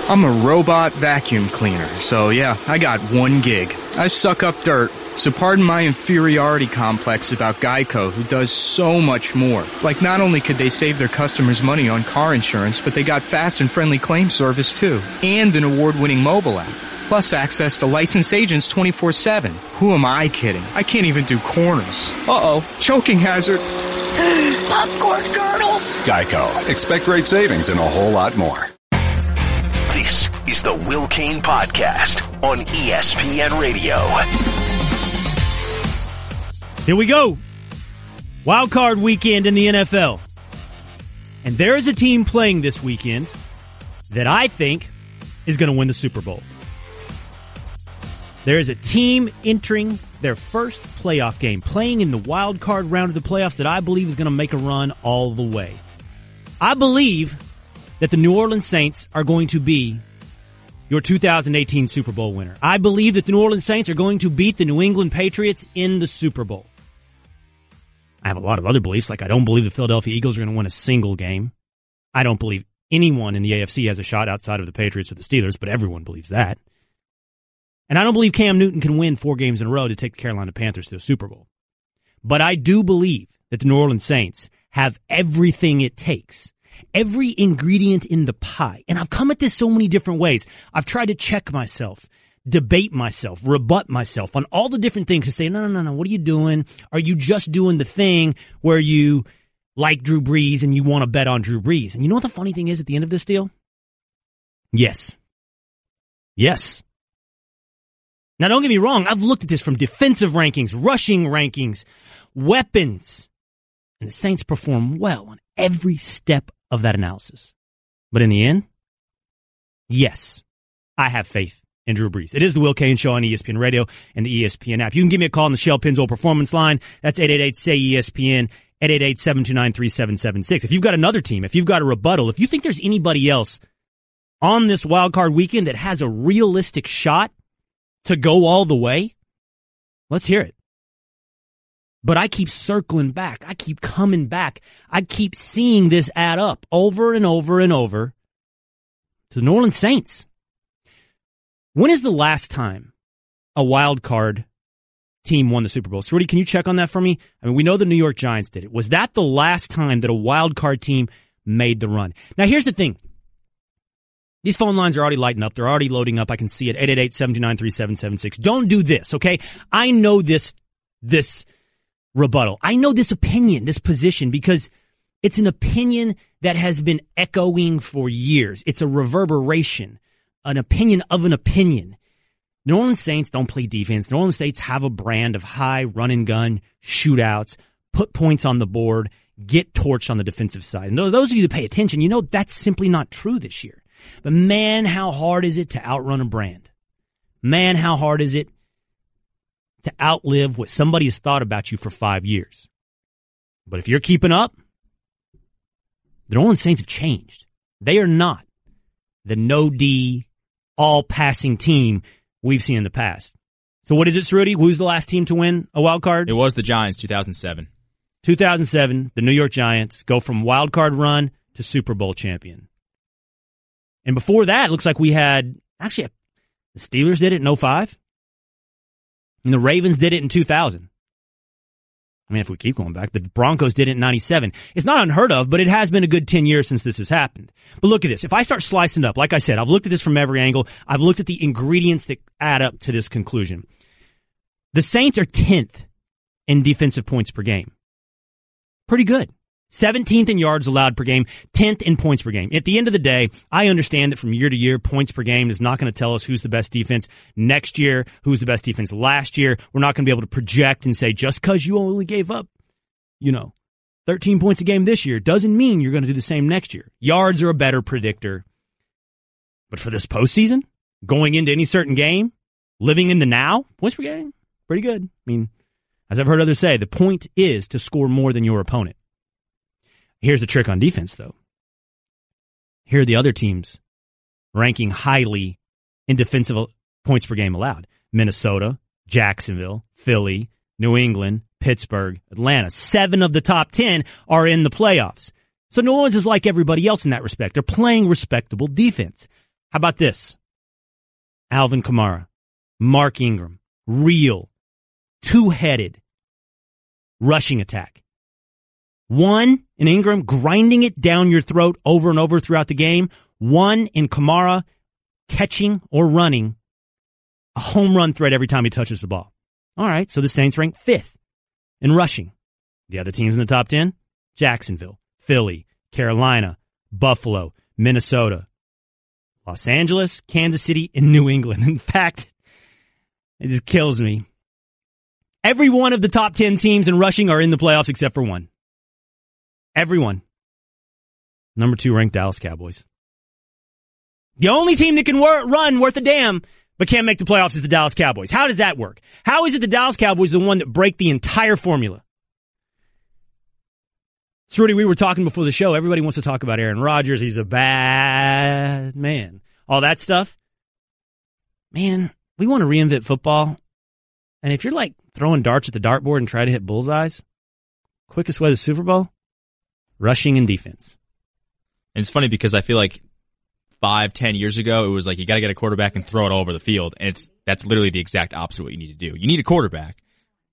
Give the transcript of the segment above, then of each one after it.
I'm a robot vacuum cleaner, so yeah, I got one gig. I suck up dirt, so pardon my inferiority complex about Geico, who does so much more. Like, not only could they save their customers money on car insurance, but they got fast and friendly claim service too, and an award-winning mobile app. Plus access to licensed agents 24/7. Who am I kidding? I can't even do corners. Uh-oh, choking hazard. Popcorn kernels. Geico. Expect great savings and a whole lot more. This is the Will Cain Podcast on ESPN Radio. Here we go. Wild card weekend in the NFL. And there is a team playing this weekend that I think is going to win the Super Bowl. There is a team entering their first playoff game, playing in the wild card round of the playoffs that I believe is going to make a run all the way. I believe that the New Orleans Saints are going to be your 2018 Super Bowl winner. I believe that the New Orleans Saints are going to beat the New England Patriots in the Super Bowl. I have a lot of other beliefs, like I don't believe the Philadelphia Eagles are going to win a single game. I don't believe anyone in the AFC has a shot outside of the Patriots or the Steelers, but everyone believes that. And I don't believe Cam Newton can win 4 games in a row to take the Carolina Panthers to a Super Bowl. But I do believe that the New Orleans Saints have everything it takes, every ingredient in the pie. And I've come at this so many different ways. I've tried to check myself, debate myself, rebut myself on all the different things to say, no, what are you doing? Are you just doing the thing where you like Drew Brees and you want to bet on Drew Brees? And you know what the funny thing is at the end of this deal? Yes. Now, don't get me wrong. I've looked at this from defensive rankings, rushing rankings, weapons. And the Saints perform well on every step of that analysis. But in the end, yes, I have faith in Drew Brees. It is the Will Cain Show on ESPN Radio and the ESPN app. You can give me a call on the Shell Pennzoil Performance line. That's 888-SAY-ESPN, 888-729-3776. If you've got another team, if you've got a rebuttal, if you think there's anybody else on this wild card weekend that has a realistic shot to go all the way, let's hear it. But I keep circling back. I keep coming back. I keep seeing this add up over and over and over to the New Orleans Saints. When is the last time a wild card team won the Super Bowl? Rudy, can you check on that for me? I mean, we know the New York Giants did it. Was that the last time that a wild card team made the run? Now, here's the thing. These phone lines are already lighting up. They're already loading up. I can see it. 888-729-3776. Don't do this, okay? I know this rebuttal. I know this opinion, this position, because it's an opinion that has been echoing for years. It's a reverberation, an opinion of an opinion. New Orleans Saints don't play defense. New Orleans Saints have a brand of high run-and-gun shootouts, put points on the board, get torched on the defensive side. And those of you that pay attention, you know that's simply not true this year. But man, how hard is it to outrun a brand? Man, how hard is it to outlive what somebody has thought about you for 5 years? But if you're keeping up, the New Orleans Saints have changed. They are not the no-D, all-passing team we've seen in the past. So what is it, Rudy? Who's the last team to win a wild card? It was the Giants, 2007. 2007, the New York Giants go from wild card run to Super Bowl champion. And before that, it looks like we had, actually, the Steelers did it in 2005. And the Ravens did it in 2000. I mean, if we keep going back, the Broncos did it in 97. It's not unheard of, but it has been a good 10 years since this has happened. But look at this. If I start slicing it up, like I said, I've looked at this from every angle. I've looked at the ingredients that add up to this conclusion. The Saints are 10th in defensive points per game. Pretty good. 17th in yards allowed per game, 10th in points per game. At the end of the day, I understand that from year to year, points per game is not going to tell us who's the best defense next year, who's the best defense last year. We're not going to be able to project and say, just because you only gave up, 13 points a game this year doesn't mean you're going to do the same next year. Yards are a better predictor. But for this postseason, going into any certain game, living in the now, points per game, pretty good. I mean, as I've heard others say, the point is to score more than your opponent. Here's the trick on defense, though. Here are the other teams ranking highly in defensive points per game allowed. Minnesota, Jacksonville, Philly, New England, Pittsburgh, Atlanta. 7 of the top 10 are in the playoffs. So New Orleans is like everybody else in that respect. They're playing respectable defense. How about this? Alvin Kamara, Mark Ingram, real, two-headed rushing attack. One in Ingram, grinding it down your throat over and over throughout the game. One in Kamara, catching or running a home run threat every time he touches the ball. All right, so the Saints rank 5th in rushing. The other teams in the top 10, Jacksonville, Philly, Carolina, Buffalo, Minnesota, Los Angeles, Kansas City, and New England. In fact, it just kills me. Every one of the top 10 teams in rushing are in the playoffs except for one. Everyone. Number 2 ranked Dallas Cowboys. The only team that can run worth a damn but can't make the playoffs is the Dallas Cowboys. How does that work? How is it the Dallas Cowboys the one that break the entire formula? So, Rudy, we were talking before the show. Everybody wants to talk about Aaron Rodgers. He's a bad man. All that stuff. Man, we want to reinvent football. And if you're like throwing darts at the dartboard and try to hit bullseyes, quickest way to the Super Bowl? Rushing and defense. And it's funny because I feel like 5-10 years ago, it was like you got to get a quarterback and throw it all over the field. And that's literally the exact opposite of what you need to do. You need a quarterback,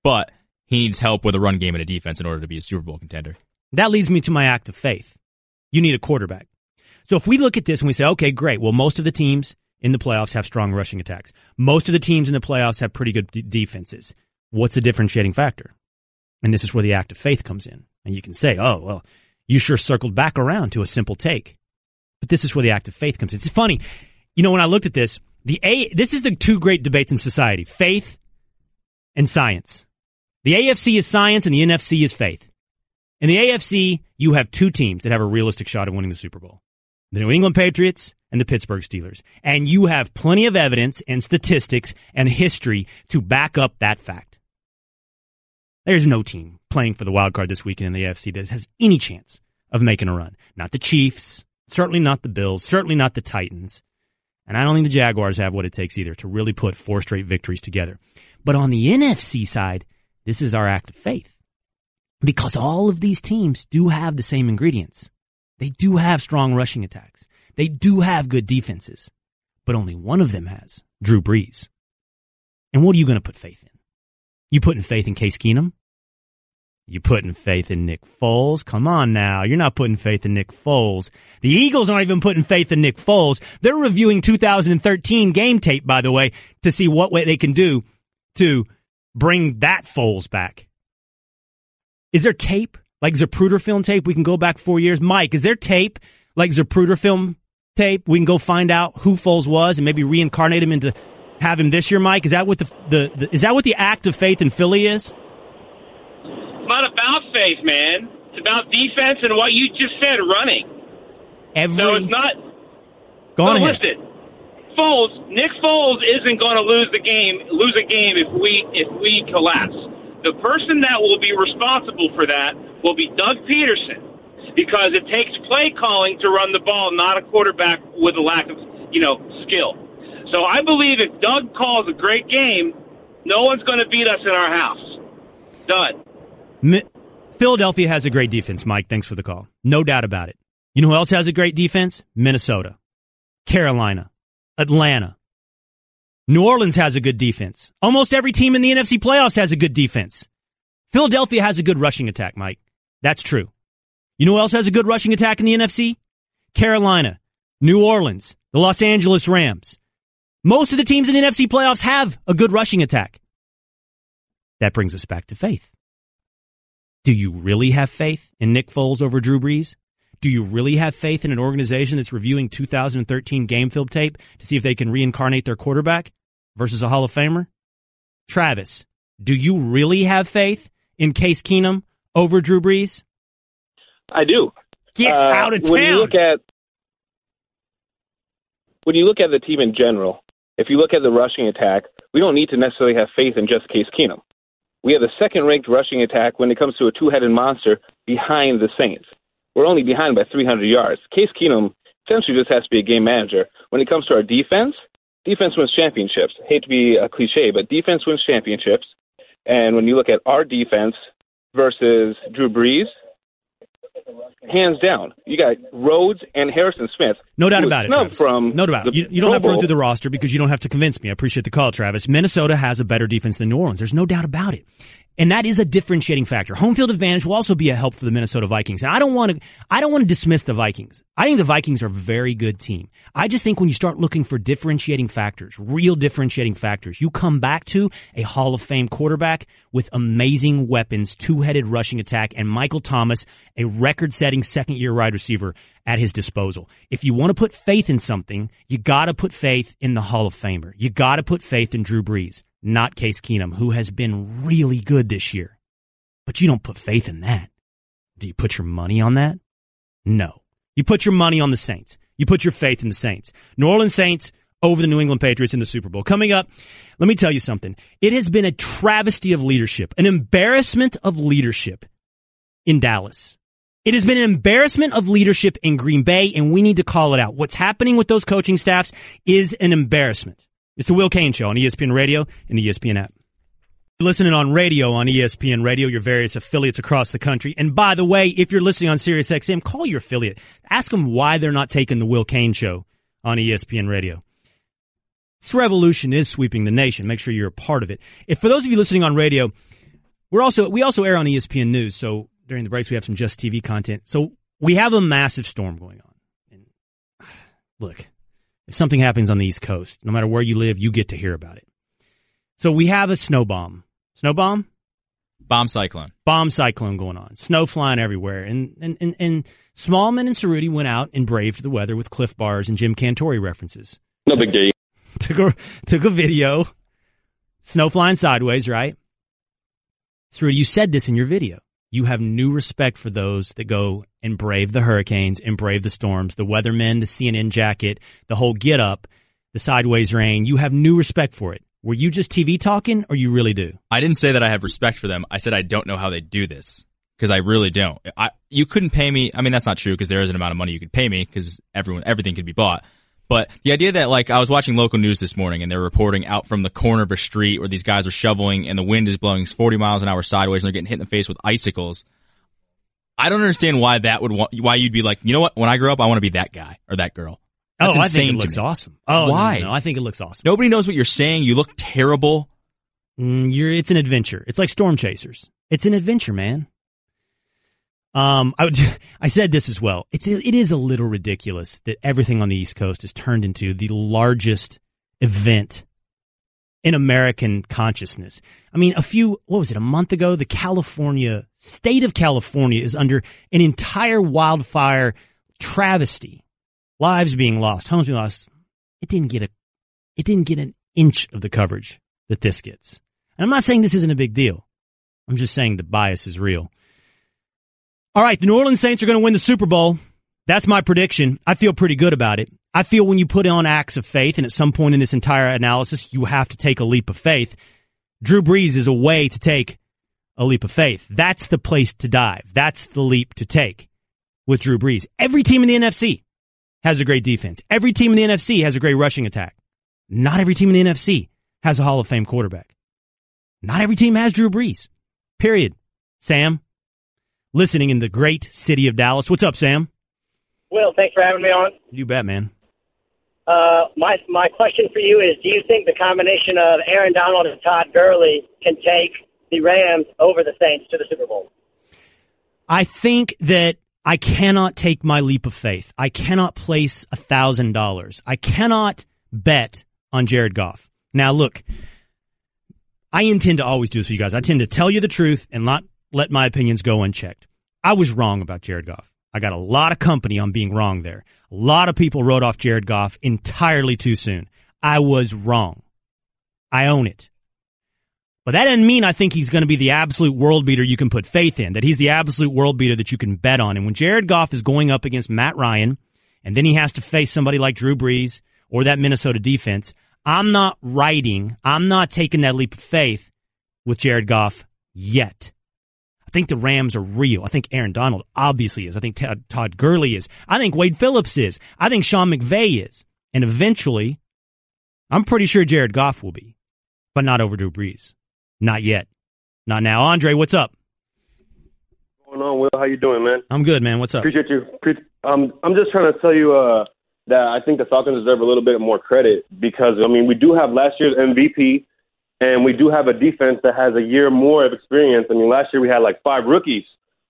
but he needs help with a run game and a defense in order to be a Super Bowl contender. That leads me to my act of faith. You need a quarterback. So if we look at this and we say, okay, great. Well, most of the teams in the playoffs have strong rushing attacks. Most of the teams in the playoffs have pretty good defenses. What's the differentiating factor? And this is where the act of faith comes in. And you can say, oh, well, you sure circled back around to a simple take. But this is where the act of faith comes in. It's funny. You know, when I looked at this, this is the two great debates in society, faith and science. The AFC is science and the NFC is faith. In the AFC, you have two teams that have a realistic shot of winning the Super Bowl. The New England Patriots and the Pittsburgh Steelers. And you have plenty of evidence and statistics and history to back up that fact. There's no team playing for the wild card this weekend in the AFC that has any chance of making a run. Not the Chiefs, certainly not the Bills, certainly not the Titans. And I don't think the Jaguars have what it takes either to really put 4 straight victories together. But on the NFC side, this is our act of faith. Because all of these teams do have the same ingredients. They do have strong rushing attacks. They do have good defenses. But only one of them has Drew Brees. And what are you going to put faith in? You putting faith in Case Keenum? You putting faith in Nick Foles? Come on now. You're not putting faith in Nick Foles. The Eagles aren't even putting faith in Nick Foles. They're reviewing 2013 game tape, by the way, to see what way they can do to bring that Foles back. Is there tape, like Zapruder film tape? We can go back 4 years. Mike, is there tape, like Zapruder film tape? We can go find out who Foles was and maybe reincarnate him into have him this year, Mike? Is that what is that what the act of faith in Philly is? It's not about faith, man. It's about defense and what you just said, running. So it's not. Go on ahead. Listen, Nick Foles isn't going to lose a game if we collapse. The person that will be responsible for that will be Doug Peterson, because it takes play calling to run the ball, not a quarterback with a lack of, skill. So I believe if Doug calls a great game, no one's going to beat us in our house. Done. Philadelphia has a great defense, Mike. Thanks for the call. No doubt about it. You know who else has a great defense? Minnesota, Carolina, Atlanta. New Orleans has a good defense. Almost every team in the NFC playoffs has a good defense. Philadelphia has a good rushing attack, Mike. That's true. You know who else has a good rushing attack in the NFC? Carolina, New Orleans, the Los Angeles Rams. Most of the teams in the NFC playoffs have a good rushing attack. That brings us back to faith. Do you really have faith in Nick Foles over Drew Brees? Do you really have faith in an organization that's reviewing 2013 game film tape to see if they can reincarnate their quarterback versus a Hall of Famer? Travis, do you really have faith in Case Keenum over Drew Brees? I do. Get out of town. When you look at the team in general, if you look at the rushing attack, we don't need to necessarily have faith in just Case Keenum. We have the second-ranked rushing attack when it comes to a two-headed monster behind the Saints. We're only behind by 300 yards. Case Keenum essentially just has to be a game manager. When it comes to our defense wins championships. Hate to be a cliche, but defense wins championships. And when you look at our defense versus Drew Brees, Hands down. You got Rhodes and Harrison Smith. No doubt about it, Travis. From no doubt. You don't have to run through the roster because you don't have to convince me. I appreciate the call, Travis. Minnesota has a better defense than New Orleans. There's no doubt about it. And that is a differentiating factor. Home field advantage will also be a help for the Minnesota Vikings. And I don't want to dismiss the Vikings. I think the Vikings are a very good team. I just think when you start looking for differentiating factors, real differentiating factors, you come back to a Hall of Fame quarterback with amazing weapons, two-headed rushing attack, and Michael Thomas, a record-setting second-year wide receiver at his disposal. If you want to put faith in something, you got to put faith in the Hall of Famer. You got to put faith in Drew Brees. Not Case Keenum, who has been really good this year. But you don't put faith in that. Do you put your money on that? No. You put your money on the Saints. You put your faith in the Saints. New Orleans Saints over the New England Patriots in the Super Bowl. Coming up, let me tell you something. It has been a travesty of leadership, an embarrassment of leadership in Dallas. It has been an embarrassment of leadership in Green Bay, and we need to call it out. What's happening with those coaching staffs is an embarrassment. It's the Will Cain Show on ESPN Radio and the ESPN app. You're listening on radio on ESPN Radio, your various affiliates across the country. And by the way, if you're listening on SiriusXM, call your affiliate. Ask them why they're not taking the Will Cain Show on ESPN Radio. This revolution is sweeping the nation. Make sure you're a part of it. If for those of you listening on radio, we also air on ESPN News. So during the breaks, we have some Just TV content. So we have a massive storm going on. And look. If something happens on the East Coast, no matter where you live, you get to hear about it. So we have a snow bomb. Snow bomb? Bomb cyclone. Bomb cyclone going on. Snow flying everywhere. And Smallman and Cerruti went out and braved the weather with Cliff Bars and Jim Cantori references. No big deal. Took a video. Snow flying sideways, right? Cerruti, you said this in your video. You have new respect for those that go and brave the hurricanes and brave the storms, the weathermen, the CNN jacket, the whole get up, the sideways rain. You have new respect for it. Were you just TV talking or you really do? I didn't say that I have respect for them. I said I don't know how they do this because I really don't. You couldn't pay me. I mean, that's not true because there is an amount of money you could pay me because everything could be bought. But the idea that, like, I was watching local news this morning and they're reporting out from the corner of a street where these guys are shoveling and the wind is blowing 40 miles an hour sideways and they're getting hit in the face with icicles. I don't understand why why you'd be like, you know what? When I grow up, I want to be that guy or that girl. That's I think it looks awesome. Oh, why? No, I think it looks awesome. Nobody knows what you're saying. You look terrible. It's an adventure. It's like Storm Chasers. It's an adventure, man. I said this as well. It is a little ridiculous that everything on the East Coast is turned into the largest event in American consciousness. I mean, a month ago, the state of California is under an entire wildfire travesty. Lives being lost, homes being lost. It didn't get an inch of the coverage that this gets. And I'm not saying this isn't a big deal. I'm just saying the bias is real. All right, the New Orleans Saints are going to win the Super Bowl. That's my prediction. I feel pretty good about it. I feel when you put on acts of faith, and at some point in this entire analysis, you have to take a leap of faith. Drew Brees is a way to take a leap of faith. That's the place to dive. That's the leap to take with Drew Brees. Every team in the NFC has a great defense. Every team in the NFC has a great rushing attack. Not every team in the NFC has a Hall of Fame quarterback. Not every team has Drew Brees. Period. Sam, listening in the great city of Dallas. What's up, Sam? Will, thanks for having me on. You bet, man. My question for you is, do you think the combination of Aaron Donald and Todd Gurley can take the Rams over the Saints to the Super Bowl? I think that I cannot take my leap of faith. I cannot place $1,000. I cannot bet on Jared Goff. Now, look, I intend to always do this for you guys. I tend to tell you the truth and not let my opinions go unchecked. I was wrong about Jared Goff. I got a lot of company on being wrong there. A lot of people wrote off Jared Goff entirely too soon. I was wrong. I own it. But that doesn't mean I think he's going to be the absolute world beater you can put faith in, that he's the absolute world beater that you can bet on. And when Jared Goff is going up against Matt Ryan, and then he has to face somebody like Drew Brees or that Minnesota defense, I'm not taking that leap of faith with Jared Goff yet. I think the Rams are real. I think Aaron Donald obviously is. I think Todd Gurley is. I think Wade Phillips is. I think Sean McVay is. And eventually, I'm pretty sure Jared Goff will be, but not over Drew Brees. Not yet. Not now. Andre, what's up? Going going on, Will? How you doing, man? I'm good, man. What's up? Appreciate you. I'm just trying to tell you that I think the Falcons deserve a little bit more credit because, I mean, we do have last year's MVP, and we do have a defense that has a year more of experience. I mean, last year we had like 5 rookies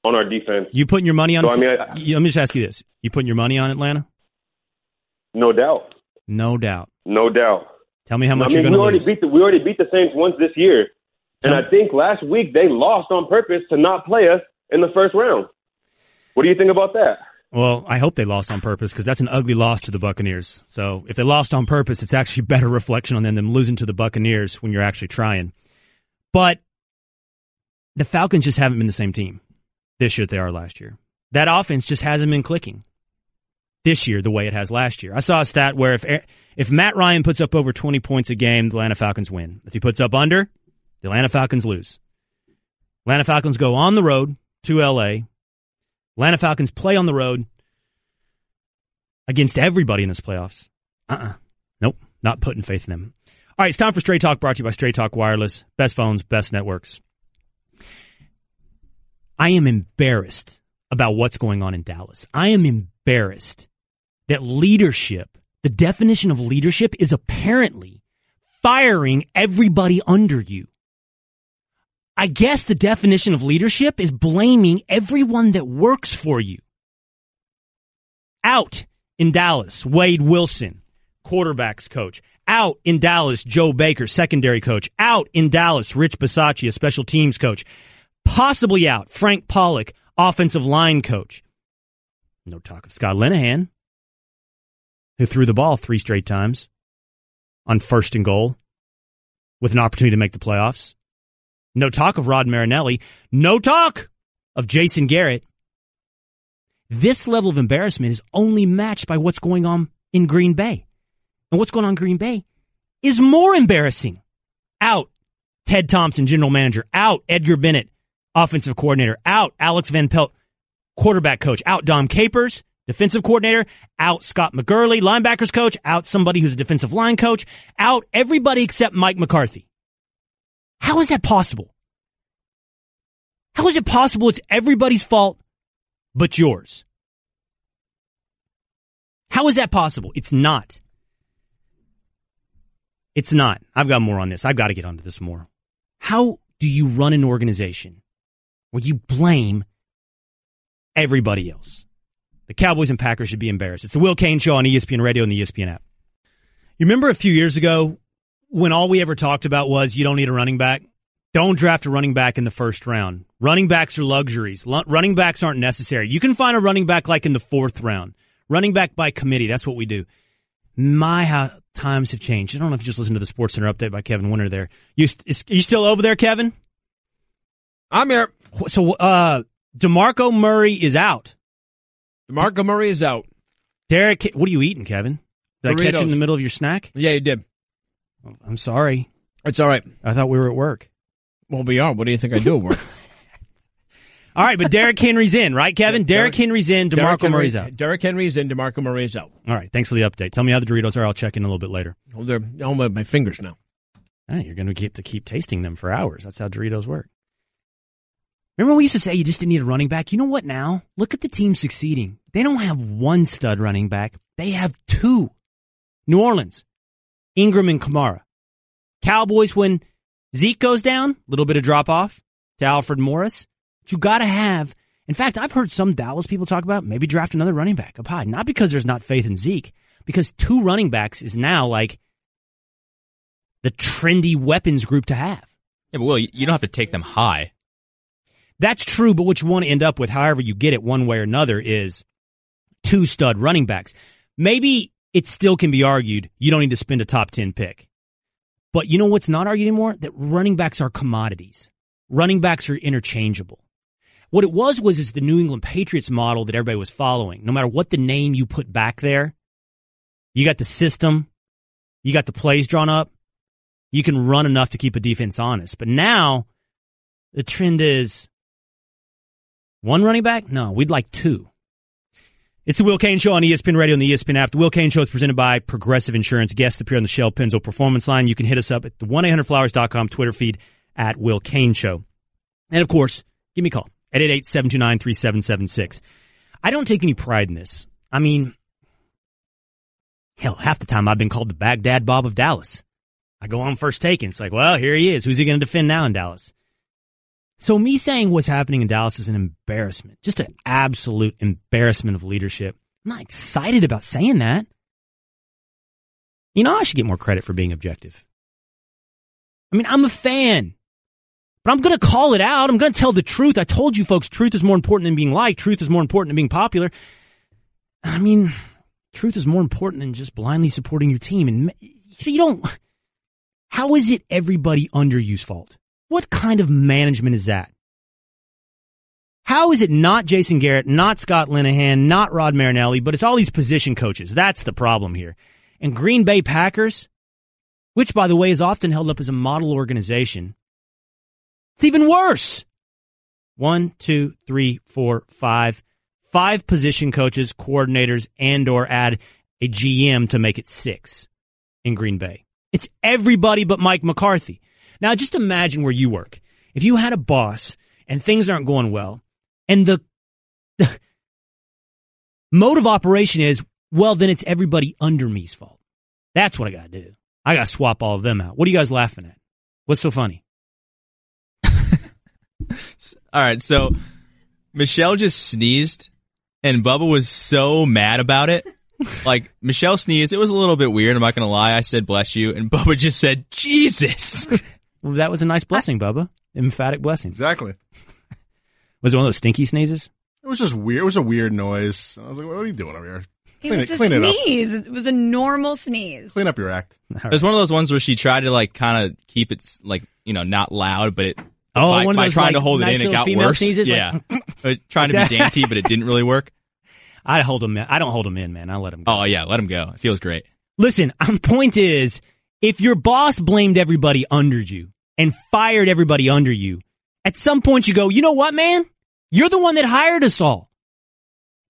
on our defense. You putting your money on? So, let me just ask you this: you putting your money on Atlanta? No doubt. No doubt. No doubt. Tell me how much you're going to lose. We already beat the Saints once this year, and I think last week they lost on purpose to not play us in the first round. What do you think about that? Well, I hope they lost on purpose because that's an ugly loss to the Buccaneers. So if they lost on purpose, it's actually a better reflection on them than losing to the Buccaneers when you're actually trying. But the Falcons just haven't been the same team this year that they are last year. That offense just hasn't been clicking this year the way it has last year. I saw a stat where if Matt Ryan puts up over 20 points a game, the Atlanta Falcons win. If he puts up under, the Atlanta Falcons lose. Atlanta Falcons go on the road to L.A., Atlanta Falcons play on the road against everybody in this playoffs. Nope, not putting faith in them. All right, it's time for Straight Talk, brought to you by Straight Talk Wireless. Best phones, best networks. I am embarrassed about what's going on in Dallas. I am embarrassed that leadership, the definition of leadership, is apparently firing everybody under you. I guess the definition of leadership is blaming everyone that works for you. Out in Dallas, Wade Wilson, quarterbacks coach. Out in Dallas, Joe Baker, secondary coach. Out in Dallas, Rich Bisaccia, special teams coach. Possibly out, Frank Pollock, offensive line coach. No talk of Scott Linehan, who threw the ball 3 straight times on 1st and goal with an opportunity to make the playoffs. No talk of Rod Marinelli. No talk of Jason Garrett. This level of embarrassment is only matched by what's going on in Green Bay. And what's going on in Green Bay is more embarrassing. Out, Ted Thompson, general manager. Out, Edgar Bennett, offensive coordinator. Out, Alex Van Pelt, quarterback coach. Out, Dom Capers, defensive coordinator. Out, Scott McGurley, linebackers coach. Out, somebody who's a defensive line coach. Out, everybody except Mike McCarthy. How is that possible? How is it possible it's everybody's fault but yours? How is that possible? It's not. It's not. I've got more on this. I've got to get onto this more. How do you run an organization where you blame everybody else? The Cowboys and Packers should be embarrassed. It's the Will Cain Show on ESPN Radio and the ESPN app. You remember a few years ago when all we ever talked about was you don't need a running back? Don't draft a running back in the first round. Running backs are luxuries. Running backs aren't necessary. You can find a running back like in the 4th round. Running back by committee. That's what we do. How times have changed. I don't know if you just listened to the SportsCenter update by Kevin Winter there. You still over there, Kevin? I'm here. So DeMarco Murray is out. DeMarco Murray is out. Derek, what are you eating, Kevin? Did I catch you in the middle of your snack? Yeah, you did. I'm sorry. It's all right. I thought we were at work. Well, we are. What do you think I do at work? All right, but Derrick Henry's in, right, Kevin? Derrick Henry's in, DeMarco Murray's out. Derrick Henry's in, DeMarco Murray's out. All right, thanks for the update. Tell me how the Doritos are. I'll check in a little bit later. Well, they're on my fingers now. You're going to get to keep tasting them for hours. That's how Doritos work. Remember when we used to say you just didn't need a running back? You know what now? Look at the team succeeding. They don't have one stud running back. They have 2. New Orleans, Ingram and Kamara. Cowboys, when Zeke goes down, a little bit of drop-off to Alfred Morris. But you got to have, in fact, I've heard some Dallas people talk about maybe draft another running back up high. Not because there's not faith in Zeke, because 2 running backs is now like the trendy weapons group to have. Yeah, but Will, you don't have to take them high. That's true, but what you want to end up with, however you get it one way or another, is 2 stud running backs. Maybe it still can be argued you don't need to spend a top 10 pick. But you know what's not argued anymore? That running backs are commodities. Running backs are interchangeable. What it was the New England Patriots model that everybody was following. No matter what the name you put back there, you got the system, you got the plays drawn up, you can run enough to keep a defense honest. But now, the trend is 1 running back? No, we'd like 2. It's the Will Cain Show on ESPN Radio and the ESPN app. The Will Cain Show is presented by Progressive Insurance. Guests appear on the Shell Pennzoil Performance Line. You can hit us up at the 1-800-Flowers.com Twitter feed at Will Cain Show. And, of course, give me a call, at 888-729-3776. I don't take any pride in this. I mean, hell, half the time I've been called the Baghdad Bob of Dallas. I go on First Take, and it's like, well, here he is. Who's he going to defend now in Dallas? So me saying what's happening in Dallas is an embarrassment, just an absolute embarrassment of leadership. I'm not excited about saying that. You know, I should get more credit for being objective. I mean, I'm a fan, but I'm going to call it out. I'm going to tell the truth. I told you folks, truth is more important than being liked. Truth is more important than being popular. I mean, truth is more important than just blindly supporting your team. And you don't... How is it everybody under you's fault? What kind of management is that? How is it not Jason Garrett, not Scott Linehan, not Rod Marinelli, but it's all these position coaches? That's the problem here. And Green Bay Packers, which, by the way, is often held up as a model organization, it's even worse. 1, 2, 3, 4, 5. 5 position coaches, coordinators, and or add a GM to make it 6 in Green Bay. It's everybody but Mike McCarthy. Now, just imagine where you work. If you had a boss and things aren't going well, and the mode of operation is, well, then it's everybody under me's fault. That's what I got to do. I got to swap all of them out. What are you guys laughing at? What's so funny? All right, so Michelle just sneezed, and Bubba was so mad about it. Like, Michelle sneezed. It was a little bit weird. I'm not going to lie. I said, bless you. And Bubba just said, Jesus. Well, that was a nice blessing, Bubba. Emphatic blessing. Exactly. Was it one of those stinky sneezes? It was just weird. It was a weird noise. I was like, what are you doing over here? It was a sneeze. It was a normal sneeze. Clean up your act. It was one of those ones where she tried to, like, kind of keep it, like, you know, not loud, but it... by trying to hold nice it in, it got worse. Sneezes, yeah. Trying to be dainty, but it didn't really work. I hold them in. I don't hold them in, man. I let them go. Oh, yeah, let them go. It feels great. Listen, my point is, if your boss blamed everybody under you and fired everybody under you, at some point you go, you know what, man? You're the one that hired us all.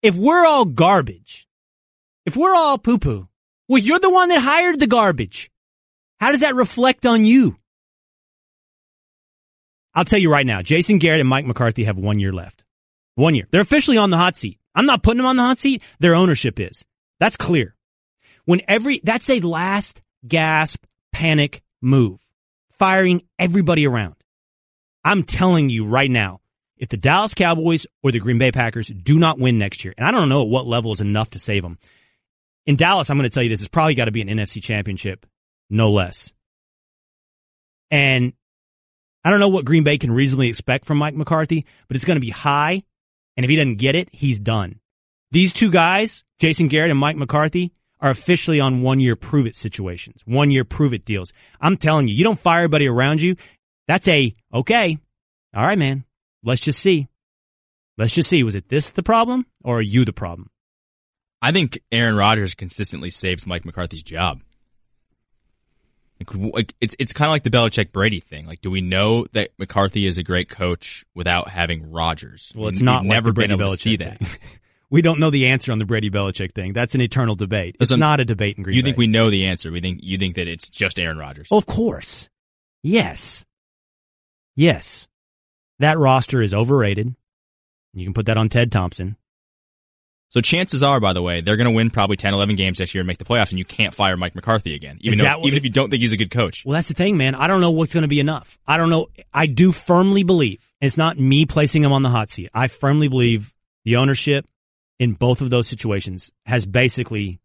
If we're all garbage, if we're all poo-poo, well, you're the one that hired the garbage. How does that reflect on you? I'll tell you right now, Jason Garrett and Mike McCarthy have 1 year left. 1 year. They're officially on the hot seat. I'm not putting them on the hot seat. Their ownership is. That's clear. That's a last gasp panic move. Firing everybody around. I'm telling you right now, if the Dallas Cowboys or the Green Bay Packers do not win next year, and I don't know at what level is enough to save them. In Dallas, I'm going to tell you this, it's probably got to be an NFC championship, no less. And I don't know what Green Bay can reasonably expect from Mike McCarthy, but it's going to be high. And if he doesn't get it, he's done. These two guys, Jason Garrett and Mike McCarthy, are officially on 1 year prove-it situations, 1 year prove-it deals. I'm telling you, you don't fire everybody around you. That's okay, all right, man, let's just see. Let's just see. Was it this the problem or are you the problem? I think Aaron Rodgers consistently saves Mike McCarthy's job. Like it's kind of like the Belichick-Brady thing. Like, do we know that McCarthy is a great coach without having Rodgers? Well, it's not We've like never the Brady been able Belichick to see that. thing. We don't know the answer on the Brady Belichick thing. That's an eternal debate. It's not a debate in Green Bay. You think we know the answer? You think that it's just Aaron Rodgers? Oh, of course. Yes. That roster is overrated. You can put that on Ted Thompson. So chances are, by the way, they're going to win probably 10, 11 games next year and make the playoffs, and you can't fire Mike McCarthy again, even if you don't think he's a good coach. Well, that's the thing, man. I don't know what's going to be enough. I don't know. I do firmly believe, and it's not me placing him on the hot seat. I firmly believe the ownership in both of those situations has basically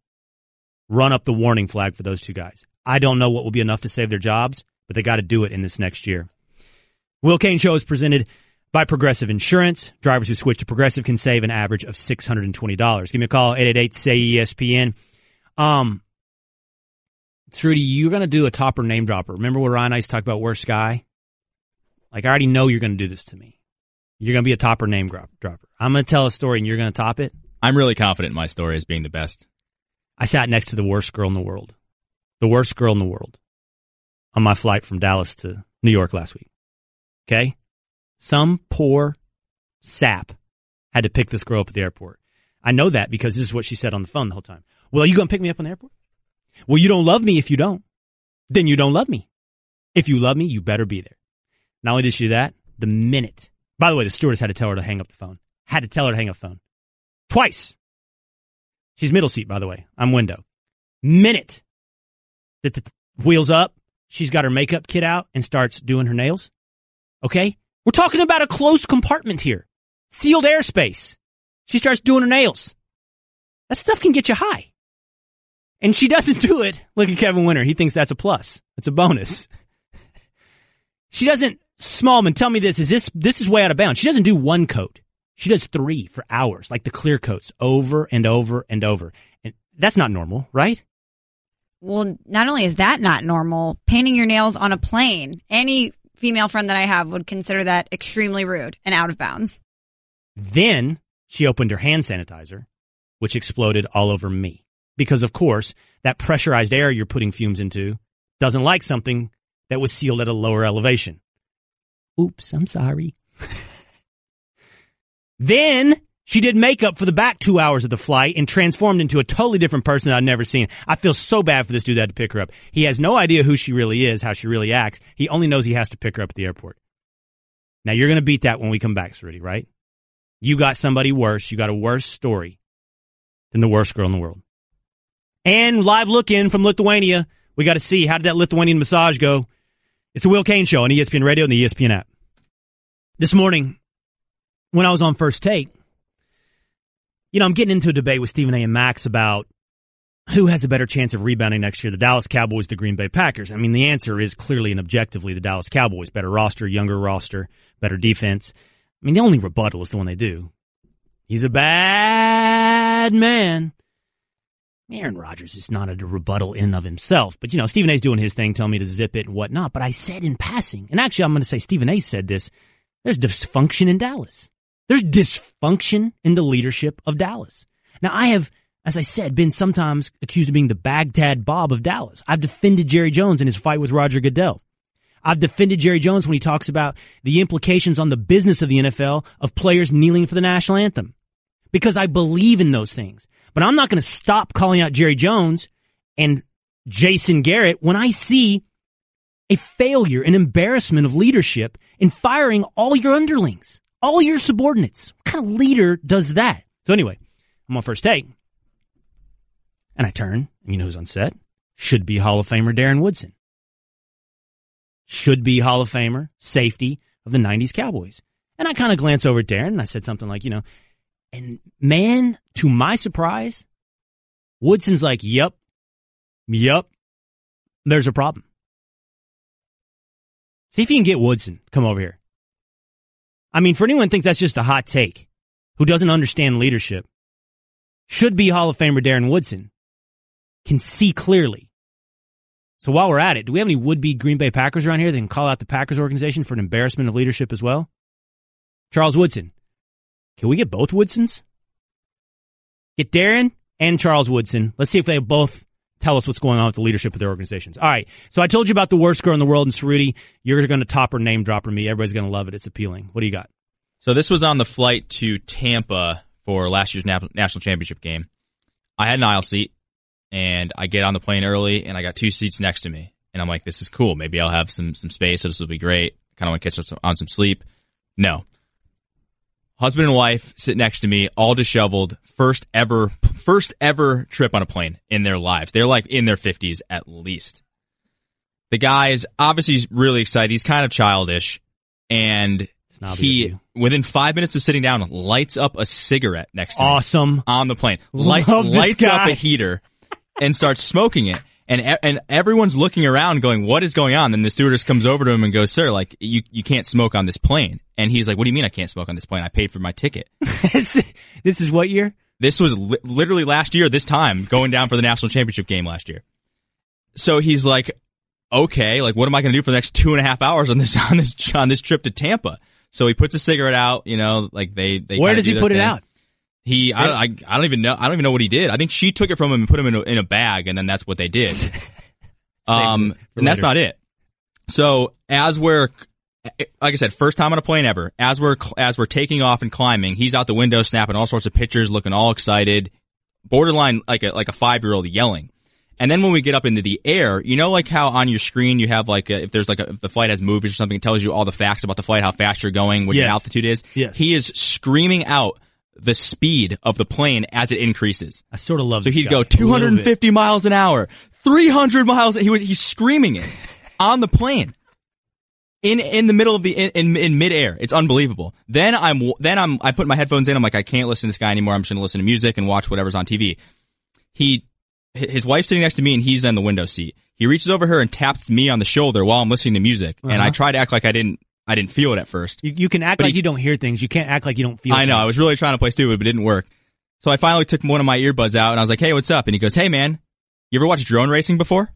run up the warning flag for those two guys. I don't know what will be enough to save their jobs, but they got to do it in this next year. Will Cain Show is presented by Progressive Insurance. Drivers who switch to Progressive can save an average of $620. Give me a call, 888-SAY-ESPN. Trudy, you're going to do a topper name dropper. Remember when Ryan and I used to talk about worst guy? Like, I already know you're going to do this to me. You're going to be a topper name dropper. I'm going to tell a story and you're going to top it. I'm really confident in my story as being the best. I sat next to the worst girl in the world. The worst girl in the world. On my flight from Dallas to New York last week. Okay? Some poor sap had to pick this girl up at the airport. I know that because this is what she said on the phone the whole time. Well, are you going to pick me up on the airport? Well, you don't love me if you don't. Then you don't love me. If you love me, you better be there. Not only did she do that, the minute By the way, the stewardess had to tell her to hang up the phone. Had to tell her to hang up the phone. Twice. She's middle seat, by the way. I'm window. Minute that the wheels up, she's got her makeup kit out and starts doing her nails. Okay? We're talking about a closed compartment here. Sealed airspace. She starts doing her nails. That stuff can get you high. And she doesn't do it. Look at Kevin Winter. He thinks that's a plus. That's a bonus. She doesn't, Smallman, tell me this is way out of bounds. She doesn't do one coat. She does 3 for hours, like the clear coats, over and over and over. And that's not normal, right? Well, not only is that not normal, painting your nails on a plane, any female friend that I have would consider that extremely rude and out of bounds. Then she opened her hand sanitizer, which exploded all over me. Because, of course, that pressurized air you're putting fumes into doesn't like something that was sealed at a lower elevation. Oops, I'm sorry. Then she did makeup for the back 2 hours of the flight and transformed into a totally different person that I'd never seen. I feel so bad for this dude that had to pick her up. He has no idea who she really is, how she really acts. He only knows he has to pick her up at the airport. Now, you're going to beat that when we come back, Cerruti, right? You got somebody worse. You got a worse story than the worst girl in the world. And live look-in from Lithuania. We got to see, how did that Lithuanian massage go? It's a Will Cain Show on ESPN Radio and the ESPN app. This morning, when I was on First Take, I'm getting into a debate with Stephen A. and Max about who has a better chance of rebounding next year, the Dallas Cowboys, the Green Bay Packers. I mean, the answer is clearly and objectively the Dallas Cowboys. Better roster, younger roster, better defense. I mean, the only rebuttal is the one they do. He's a bad man. Aaron Rodgers is not a rebuttal in and of himself. But, Stephen A's doing his thing, telling me to zip it and whatnot. But I said in passing, and actually I'm going to say Stephen A said this, there's dysfunction in Dallas. There's dysfunction in the leadership of Dallas. Now, I have, as I said, been sometimes accused of being the Baghdad Bob of Dallas. I've defended Jerry Jones in his fight with Roger Goodell. I've defended Jerry Jones when he talks about the implications on the business of the NFL of players kneeling for the national anthem. Because I believe in those things. But I'm not going to stop calling out Jerry Jones and Jason Garrett when I see a failure, an embarrassment of leadership in firing all your underlings, all your subordinates. What kind of leader does that? So anyway, I'm on First Take. And I turn, and you know who's on set? Should be Hall of Famer Darren Woodson. Should be Hall of Famer, safety of the 90s Cowboys. And I kind of glance over at Darren, and I said something like, and man, to my surprise, Woodson's like, yep, there's a problem. See if you can get Woodson. Come over here. I mean, for anyone who thinks that's just a hot take, who doesn't understand leadership, should be Hall of Famer Darren Woodson can see clearly. So while we're at it, do we have any would-be Green Bay Packers around here that can call out the Packers organization for an embarrassment of leadership as well? Charles Woodson. Can we get both Woodsons? Get Darren and Charles Woodson. Let's see if they both tell us what's going on with the leadership of their organizations. All right. So I told you about the worst girl in the world, and Cerruti, you're going to top her, name drop her me. Everybody's going to love it. It's appealing. What do you got? So this was on the flight to Tampa for last year's national championship game. I had an aisle seat, and I get on the plane early, and I got 2 seats next to me. And I'm like, this is cool. Maybe I'll have some space, so this will be great. Kind of want to catch up on some sleep. No. Husband and wife sit next to me, all disheveled. First ever trip on a plane in their lives. They're like in their 50s at least. The guy is obviously really excited. He's kind of childish. And he, within 5 minutes of sitting down, lights up a cigarette next to me. On the plane. Lights up a heater and starts smoking it. And everyone's looking around going, what is going on? And the stewardess comes over to him and goes, sir, like, you can't smoke on this plane. And he's like, what do you mean I can't smoke on this plane? I paid for my ticket. This is what year? This was literally last year, this time, going down for the national championship game last year. So he's like, okay, like, what am I going to do for the next 2.5 hours on this trip to Tampa? So he puts a cigarette out, like they Where does he put it out? I don't even know. I don't even know what he did. I think she took it from him and put him in a bag, and then that's what they did. And that's not it. So as we're, like I said, first time on a plane ever. As we're taking off and climbing, he's out the window snapping all sorts of pictures, looking all excited, borderline like a 5-year-old yelling. And then when we get up into the air, you know, like how on your screen you have like if the flight has movies or something, it tells you all the facts about the flight, how fast you're going, what your altitude is. Yes. He is screaming out the speed of the plane as it increases. I sort of love. So he'd go 250 miles an hour, 300 miles. He's screaming it on the plane in the middle of in midair. It's unbelievable. Then I put my headphones in. I'm like, I can't listen to this guy anymore. I'm just going to listen to music and watch whatever's on TV. His wife's sitting next to me and he's in the window seat. He reaches over her and taps me on the shoulder while I'm listening to music. And I try to act like I didn't feel it at first. You can act like you don't hear things. You can't act like you don't feel. I know. things. I was really trying to play stupid, but it didn't work. So I finally took one of my earbuds out and I was like, "Hey, what's up?" And he goes, "Hey, man, you ever watch drone racing before?"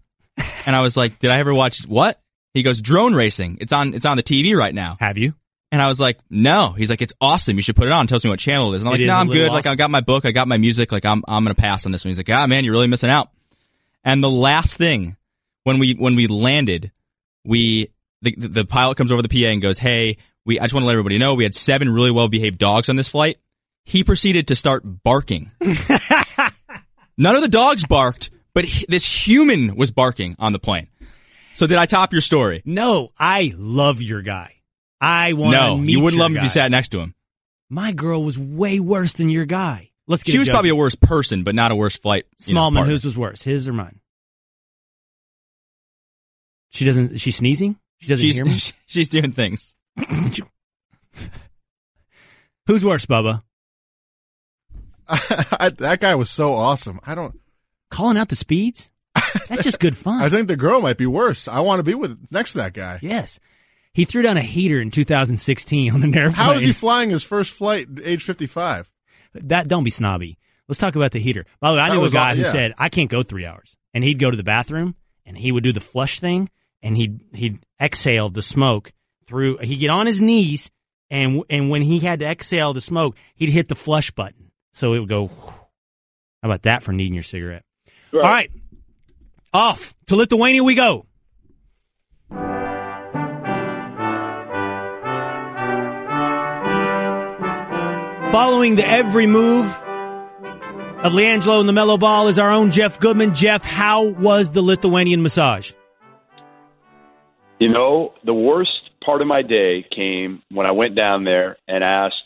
And I was like, "Did I ever watch what?" He goes, "Drone racing. It's on the TV right now." Have you? And I was like, "No." He's like, "It's awesome. You should put it on." Tells me what channel it is. And I'm like, "No, I'm good. Like, I got my book. I got my music. Like, I'm going to pass on this one." He's like, "Ah, man, you're really missing out." And the last thing, when we landed, the pilot comes over the PA and goes, "Hey, I just want to let everybody know we had 7 really well-behaved dogs on this flight." He proceeded to start barking. None of the dogs barked, but this human was barking on the plane. So did I top your story? No, I love your guy. I want to meet you wouldn't your love him if you guy. sat next to him. My girl was way worse than your guy. Let's get. She was probably a worse person, but not a worse flight. Smallman, whose was worse, his or mine? Is she sneezing? She doesn't hear me? She's doing things. Who's worse, Bubba? That guy was so awesome. Calling out the speeds? That's just good fun. I think the girl might be worse. I want to be next to that guy. Yes. He threw down a heater in 2016 on an airplane. How is he flying his first flight at age 55? Don't be snobby. Let's talk about the heater. By the way, I knew a guy who said, "I can't go 3 hours." And he'd go to the bathroom and he would do the flush thing and he'd exhale the smoke through. He'd get on his knees and when he had to exhale the smoke, he'd hit the flush button. So it would go, whew. How about that for needing your cigarette? Right. All right. Off to Lithuania we go. Following the every move of LiAngelo and the Mellow Ball is our own Jeff Goodman. Jeff, how was the Lithuanian massage? You know, the worst part of my day came when I went down there and asked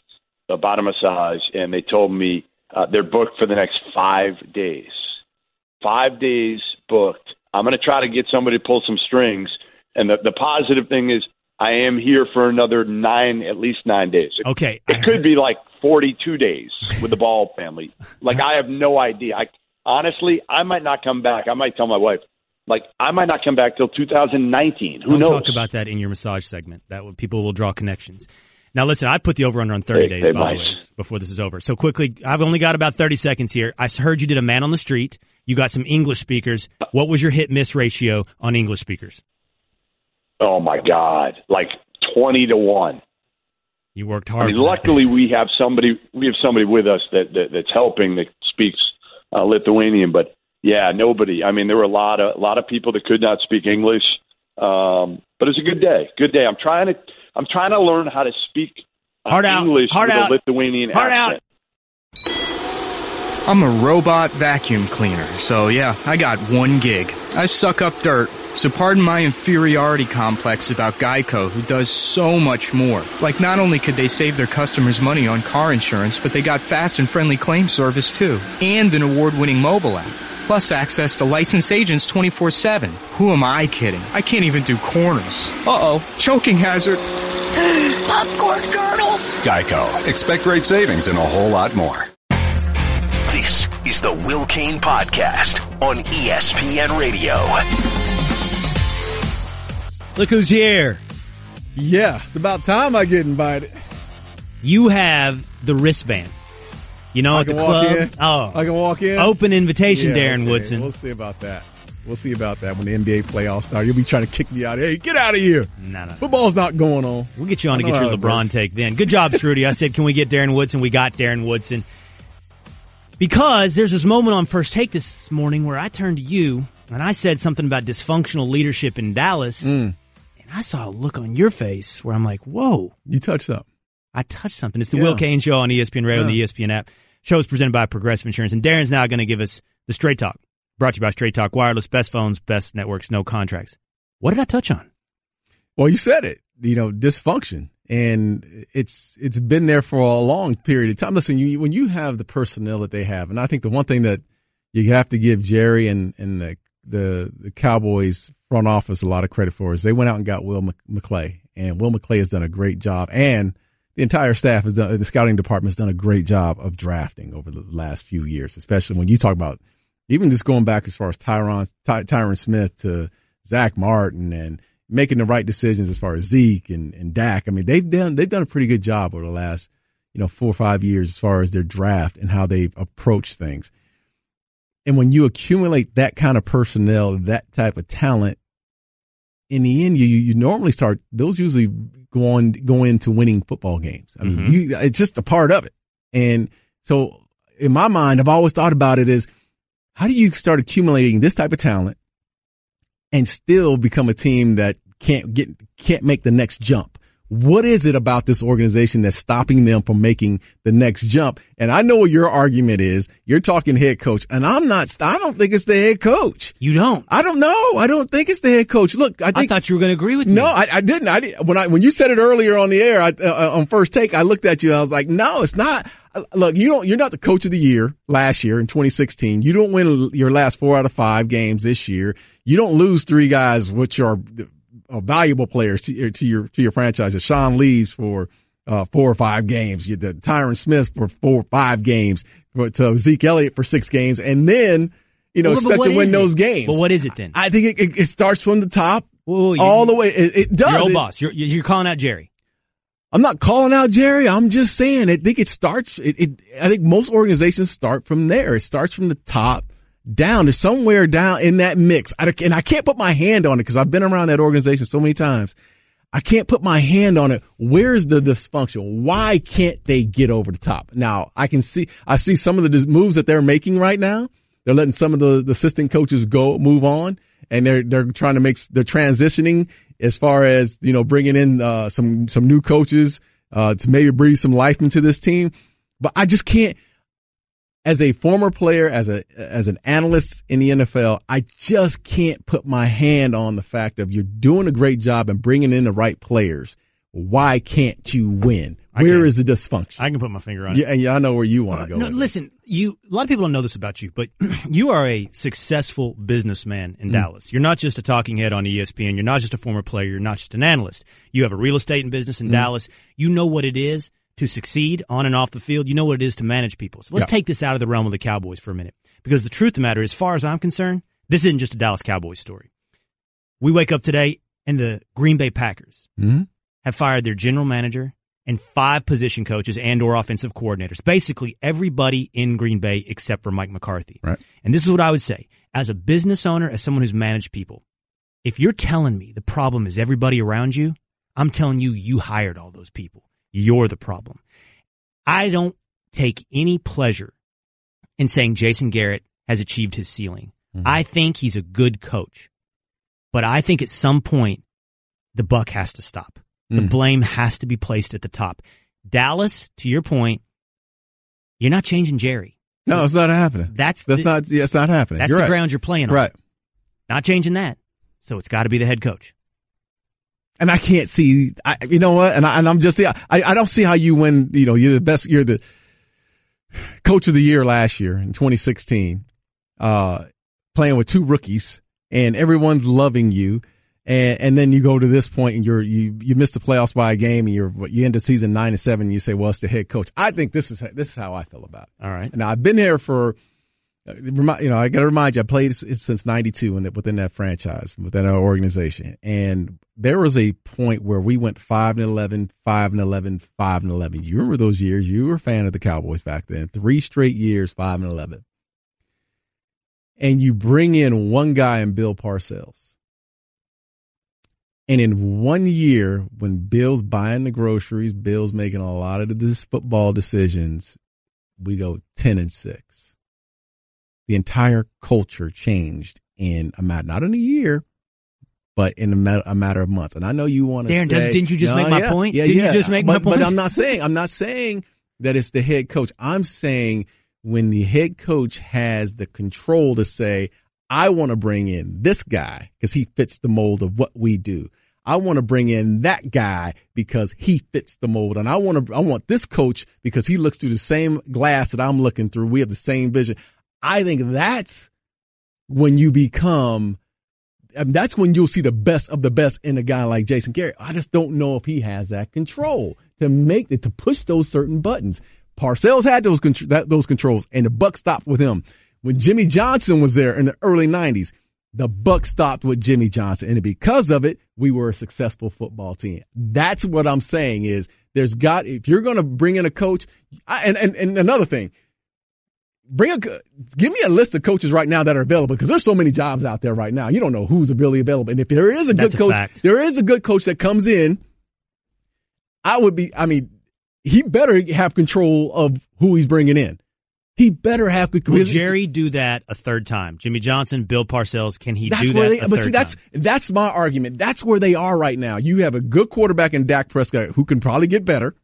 about a massage, and they told me they're booked for the next 5 days. 5 days booked. I'm going to try to get somebody to pull some strings, and the positive thing is I am here for another at least 9 days. Okay. It could be like 42 days with the Ball family. Like, I have no idea. Honestly, I might not come back. I might tell my wife, I might not come back till 2019. Who knows? Don't talk about that in your massage segment. People will draw connections. Now, listen, I put the over-under on 30 days, by the way, before this is over. So quickly, I've only got about 30 seconds here. I heard you did a man on the street. You got some English speakers. What was your hit-miss ratio on English speakers? Oh, my God. 20-1. You worked hard. I mean, luckily we have somebody with us that's helping that speaks Lithuanian, but yeah, nobody. I mean, there were a lot of people that could not speak English, but it's a good day. Good day. I'm trying to learn how to speak English with a Lithuanian accent. I'm a robot vacuum cleaner, so yeah, I got 1 gig. I suck up dirt, so pardon my inferiority complex about Geico, who does so much more. Like, not only could they save their customers money on car insurance, but they got fast and friendly claim service too, and an award-winning mobile app. Plus access to licensed agents 24/7. Who am I kidding? I can't even do corners. Uh-oh, choking hazard. Popcorn kernels. Geico. Expect great savings and a whole lot more. This is the Will Cain Podcast on ESPN Radio. Look who's here. Yeah, it's about time I get invited. You have the wristband. You know, at the club. Oh, I can walk in. Open invitation, yeah, Darren Woodson. We'll see about that. We'll see about that when the NBA playoffs start. You'll be trying to kick me out. Hey, get out of here. No. Football's not going on. We'll get you on to get your LeBron take then. Good job, Strudy. I said, can we get Darren Woodson? We got Darren Woodson. Because there's this moment on First Take this morning where I turned to you and I said something about dysfunctional leadership in Dallas. And I saw a look on your face where I'm like, whoa. You touched something. I touched something. It's the Will Cain Show on ESPN Radio and the ESPN app. Show is presented by Progressive Insurance. And Darren's now going to give us the straight talk. Brought to you by Straight Talk Wireless. Best phones, best networks, no contracts. What did I touch on? Well, you said it. Dysfunction. And it's been there for a long period of time. Listen, when you have the personnel that they have, and I think the one thing that you have to give Jerry and the Cowboys front office a lot of credit for is they went out and got Will McClay, and Will McClay has done a great job, and the entire staff the scouting department has done a great job of drafting over the last few years, especially when you talk about even just going back as far as Tyron Smith to Zach Martin and making the right decisions as far as Zeke and Dak. I mean, they've done a pretty good job over the last 4 or 5 years as far as their draft and how they've approached things. And when you accumulate that kind of personnel, that type of talent, in the end, you normally those usually go into winning football games. I mean, it's just a part of it. And so in my mind, I've always thought about it as, how do you start accumulating this type of talent and still become a team that can't make the next jump? What is it about this organization that's stopping them from making the next jump? And I know what your argument is. You're talking head coach, and I don't think it's the head coach. You don't? I don't know. I don't think it's the head coach. Look, I thought you were going to agree with me. No, I didn't. When you said it earlier on the air, on First Take, I looked at you and I was like, no, it's not. Look, you're not the coach of the year last year in 2016. You don't win your last 4 out of 5 games this year. You don't lose 3 guys, which are valuable players to your franchise. Sean Lee's for 4 or 5 games. You did Tyron Smith for 4 or 5 games. To Zeke Elliott for 6 games, and then expect to win those games. But what is it then? I think it starts from the top all the way. It does. Your old boss. You're calling out Jerry. I'm not calling out Jerry. I'm just saying I think it starts. I think most organizations start from there. It starts from the top down. There's somewhere down in that mix. And I can't put my hand on it because I've been around that organization so many times. I can't put my hand on it. Where's the dysfunction? Why can't they get over the top? Now, I see some of the moves that they're making right now. They're letting some of the assistant coaches move on, and they're trying to they're transitioning as far as, bringing in some new coaches to maybe breathe some life into this team. But I just can't. As a former player, as an analyst in the NFL, I just can't put my hand on the fact of you're doing a great job and bringing in the right players. Why can't you win? Where is the dysfunction? I can put my finger on it. Yeah, I know where you want to go. No, listen, a lot of people don't know this about you, but you are a successful businessman in Dallas. You're not just a talking head on ESPN. You're not just a former player. You're not just an analyst. You have a real estate and business in Dallas. You know what it is to succeed on and off the field. You know what it is to manage people. So let's take this out of the realm of the Cowboys for a minute. Because the truth of the matter, as far as I'm concerned, this isn't just a Dallas Cowboys story. We wake up today and the Green Bay Packers have fired their general manager and 5 position coaches and or offensive coordinators. Basically everybody in Green Bay except for Mike McCarthy. Right. And this is what I would say. As a business owner, as someone who's managed people, if you're telling me the problem is everybody around you, I'm telling you, you hired all those people. You're the problem. I don't take any pleasure in saying Jason Garrett has achieved his ceiling. I think he's a good coach. But I think at some point, the buck has to stop. The blame has to be placed at the top. Dallas, to your point, you're not changing Jerry. No, it's not happening. It's not happening. That's the ground you're playing on. Right. Not changing that. So it's got to be the head coach. And I can't see, you know what? And I'm just, I don't see how you win. You're the coach of the year last year in 2016, playing with 2 rookies and everyone's loving you. And then you go to this point and you miss the playoffs by a game and you end the season 9-7 and you say, well, it's the head coach. I think this is how I feel about it. All right. Now I've been here for, I got to remind you, I played since 92 within that franchise, within our organization. And there was a point where we went 5-11, 5-11, 5-11. You remember those years? You were a fan of the Cowboys back then. 3 straight years, 5-11. And you bring in one guy in Bill Parcells. And in 1 year, when Bill's buying the groceries, Bill's making a lot of these football decisions, we go 10-6. The entire culture changed in not in a year, but in a matter of months. And I know you want to Darren, say, didn't you just make my point? Yeah, didn't you just make my point? But I'm not saying that it's the head coach. I'm saying when the head coach has the control to say, I want to bring in this guy because he fits the mold of what we do. I want to bring in that guy because he fits the mold. And I want this coach because he looks through the same glass that I'm looking through. We have the same vision. I think that's when you become, that's when you'll see the best of the best in a guy like Jason Garrett. I just don't know if he has that control to push those certain buttons. Parcells had those controls, and the buck stopped with him. When Jimmy Johnson was there in the early 90s, the buck stopped with Jimmy Johnson, and because of it, we were a successful football team. That's what I'm saying is if you're going to bring in a coach, and another thing, give me a list of coaches right now that are available because there's so many jobs out there right now. You don't know who's really available. And if there is a good coach that comes in, he better have control of who he's bringing in. He better have control. Will Jerry do that a third time? Jimmy Johnson, Bill Parcells, can he do that a third time? That's my argument. That's where they are right now. You have a good quarterback in Dak Prescott who can probably get better.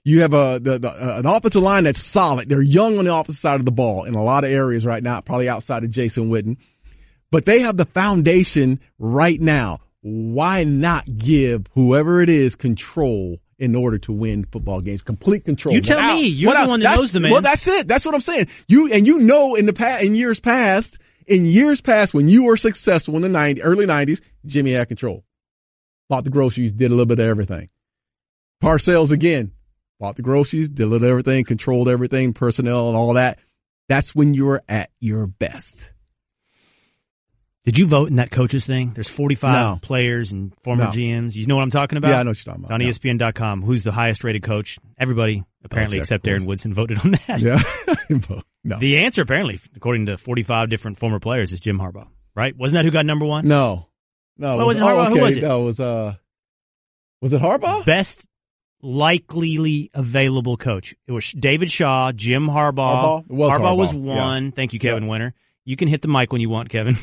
You have an offensive line that's solid. They're young on the opposite side of the ball in a lot of areas right now, probably outside of Jason Witten. But they have the foundation right now. Why not give whoever it is control in order to win football games? Complete control. You tell me. You're the one that knows the man. Well, that's it. That's what I'm saying. In years past, when you were successful in the early 90s, Jimmy had control. Bought the groceries, did a little bit of everything. Parcells again. Bought the groceries, did a little everything, controlled everything, personnel and all that. That's when you're at your best. Did you vote in that coaches thing? There's 45 players and former GMs. You know what I'm talking about? Yeah, I know what you're talking about. It's on ESPN.com. Who's the highest rated coach? Everybody, apparently, except Darren Woodson, voted on that. Yeah. No. The answer, apparently, according to 45 different former players, is Jim Harbaugh. Right? Wasn't that who got number one? No. What was it Harbaugh? Okay. Who was it? No, was it Harbaugh? Best likely available coach. It was David Shaw, Jim Harbaugh. Harbaugh was one. Yeah. Thank you, Kevin Winter. You can hit the mic when you want, Kevin.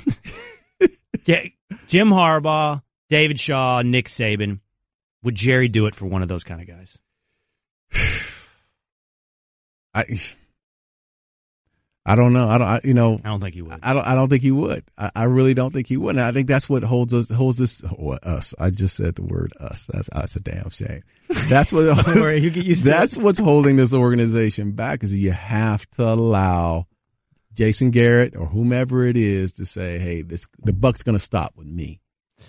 Jim Harbaugh, David Shaw, Nick Saban. Would Jerry do it for one of those kind of guys? I don't know. I don't think he would. I don't think he would. I really don't think he would. And I think that's what holds us. I just said the word us. That's a damn shame. That's what. Don't worry, you get used to that's what's holding this organization back. Is you have to allow Jason Garrett or whomever it is to say, "Hey, the buck's going to stop with me.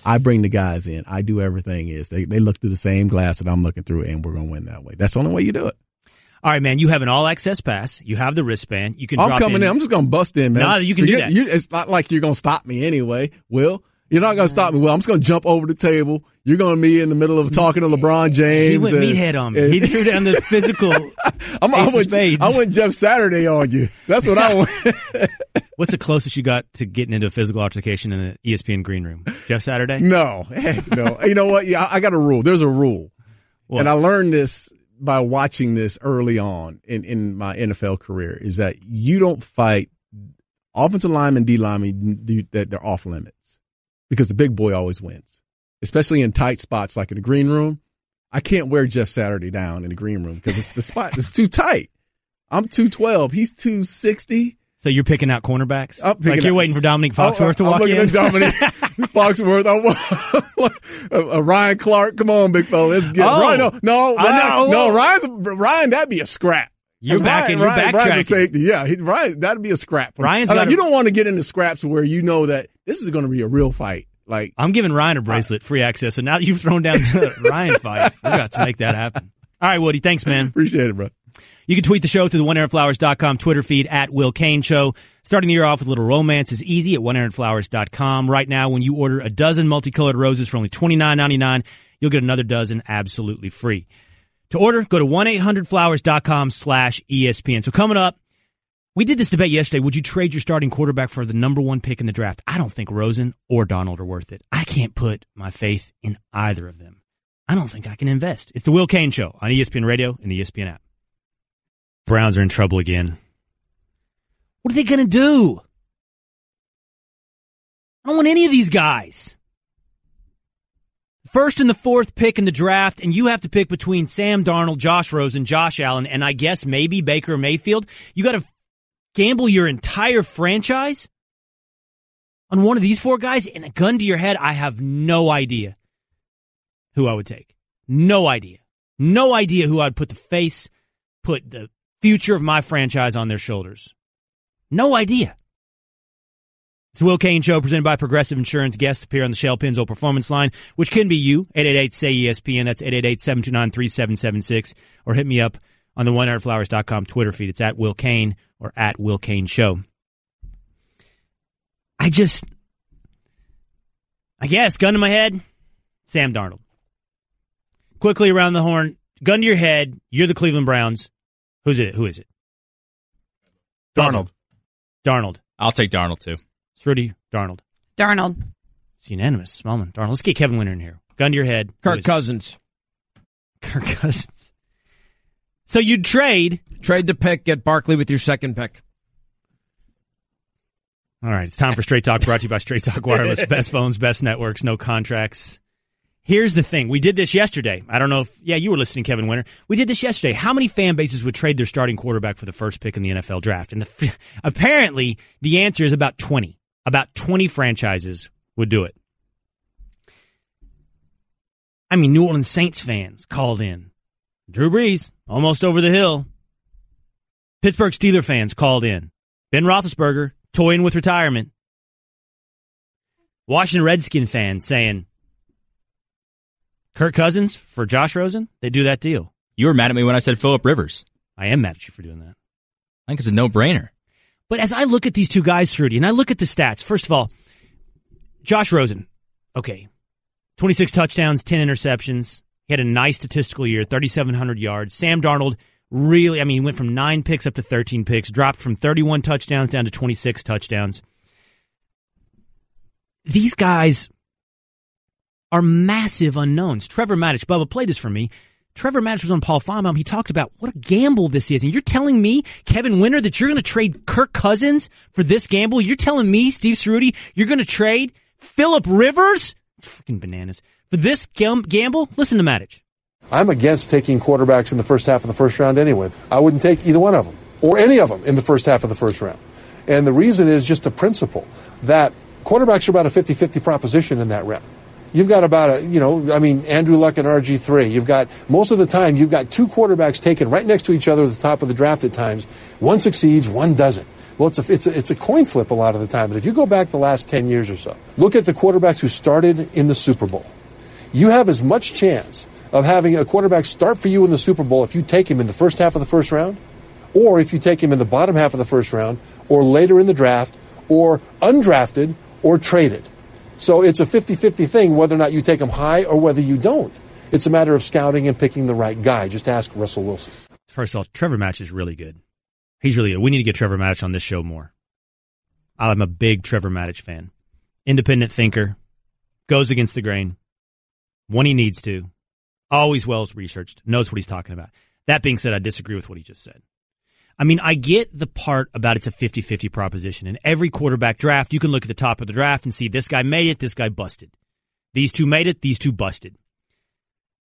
I bring the guys in. I do everything. They look through the same glass that I'm looking through, and we're going to win that way. That's the only way you do it." All right, man, you have an all-access pass. You have the wristband. You can I'm coming in. I'm just going to bust in, man. No, you can do that. It's not like you're going to stop me anyway, Will. You're not going to stop me, Will. I'm just going to jump over the table. You're going to be in the middle of talking to LeBron James. He went meathead on me. He threw down the physical I went Jeff Saturday on you. That's what I went. What's the closest you got to getting into a physical altercation in the ESPN green room? Jeff Saturday? No. Heck no. You know what? Yeah, I got a rule. There's a rule. What? And I learned this by watching this early on in my NFL career, is that you don't fight offensive linemen, D linemen, that they're off limits, because the big boy always wins, especially in tight spots like in the green room. I can't wear Jeff Saturday down in the green room because the spot is too tight. I'm 212. He's 260. So you're picking out cornerbacks? You're waiting for Dominique Foxworth to walk in? I'm looking at Dominique Foxworth. Ryan Clark. Come on, big fella. Let's get Ryan. Ryan, that'd be a scrap. You're backtracking. Safety. Yeah, Ryan, that'd be a scrap. You don't want to get into scraps where you know that this is going to be a real fight. Like, I'm giving Ryan a bracelet, free access, and now that you've thrown down the Ryan fight, we're about to make that happen. All right, Woody, thanks, man. Appreciate it, bro. You can tweet the show through the oneairandflowers.com Twitter feed at Will Cain Show. Starting the year off with a little romance is easy at oneairandflowers.com. Right now, when you order a dozen multicolored roses for only $29.99, you'll get another dozen absolutely free. To order, go to 1-800-Flowers.com/ESPN. So coming up, we did this debate yesterday. Would you trade your starting quarterback for the number one pick in the draft? I don't think Rosen or Darnold are worth it. I can't put my faith in either of them. I don't think I can invest. It's the Will Cain Show on ESPN Radio and the ESPN app. Browns are in trouble again. What are they going to do? I don't want any of these guys. First and the fourth pick in the draft, and you have to pick between Sam Darnold, Josh Rosen, Josh Allen, and I guess maybe Baker Mayfield. You got to gamble your entire franchise? on one of these four guys, and a gun to your head, I have no idea who I would take. No idea. No idea who I'd put the future of my franchise on their shoulders. No idea. It's the Will Cain Show presented by Progressive Insurance. Guests appear on the Shell Pennzoil Performance Line, which can be you, 888-SAY-ESPN. That's 888-729-3776. Or hit me up on the 100flowers.com Twitter feed. It's at Will Cain or at Will Cain Show. I guess, gun to my head, Sam Darnold. Quickly around the horn, gun to your head, you're the Cleveland Browns. Who is it? Darnold. I'll take Darnold, too. It's Rudy Darnold. Darnold. It's unanimous. Smallman. Darnold. Let's get Kevin Winter in here. Gun to your head. Kirk Cousins. Kirk Cousins. So you'd trade the pick, get Barkley with your second pick. All right, it's time for Straight Talk, brought to you by Straight Talk Wireless. Best phones, best networks, no contracts. Here's the thing. We did this yesterday. I don't know if, you were listening, Kevin Winter. We did this yesterday. How many fan bases would trade their starting quarterback for the first pick in the NFL draft? And apparently, the answer is about 20. About 20 franchises would do it. I mean, New Orleans Saints fans called in. Drew Brees, almost over the hill. Pittsburgh Steelers fans called in. Ben Roethlisberger, toying with retirement. Washington Redskin fans saying, Kirk Cousins for Josh Rosen? They do that deal. You were mad at me when I said Phillip Rivers. I am mad at you for doing that. I think it's a no-brainer. But as I look at these two guys, Rudy, and I look at the stats, first of all, Josh Rosen, okay, 26 touchdowns, 10 interceptions. He had a nice statistical year, 3,700 yards. Sam Darnold, really, he went from 9 picks up to 13 picks, dropped from 31 touchdowns down to 26 touchdowns. These guys are massive unknowns. Trevor Maddich, Bubba, play this for me. Trevor Maddich was on Paul Feinbaum. He talked about what a gamble this is. And you're telling me, Kevin Winter, that you're going to trade Kirk Cousins for this gamble? You're telling me, Steve Cerruti, you're going to trade Phillip Rivers? It's freaking bananas. For this gamble? Listen to Maddich. I'm against taking quarterbacks in the first half of the first round anyway. I wouldn't take either one of them or any of them in the first half of the first round. And the reason is just a principle that quarterbacks are about a 50-50 proposition in that round. You've got about Andrew Luck and RG3. You've got, most of the time, you've got two quarterbacks taken right next to each other at the top of the draft at times. One succeeds, one doesn't. Well, it's a coin flip a lot of the time. But if you go back the last 10 years or so, look at the quarterbacks who started in the Super Bowl. You have as much chance of having a quarterback start for you in the Super Bowl if you take him in the first half of the first round, or if you take him in the bottom half of the first round, or later in the draft, or undrafted, or traded. So it's a 50-50 thing whether or not you take him high or whether you don't. It's a matter of scouting and picking the right guy. Just ask Russell Wilson. First of all, Trevor Maddich is really good. He's really good. We need to get Trevor Maddich on this show more. I'm a big Trevor Maddich fan. Independent thinker. Goes against the grain. When he needs to. Always well researched. Knows what he's talking about. That being said, I disagree with what he just said. I get the part about it's a 50-50 proposition. In every quarterback draft, you can look at the top of the draft and see this guy made it, this guy busted. These two made it, these two busted.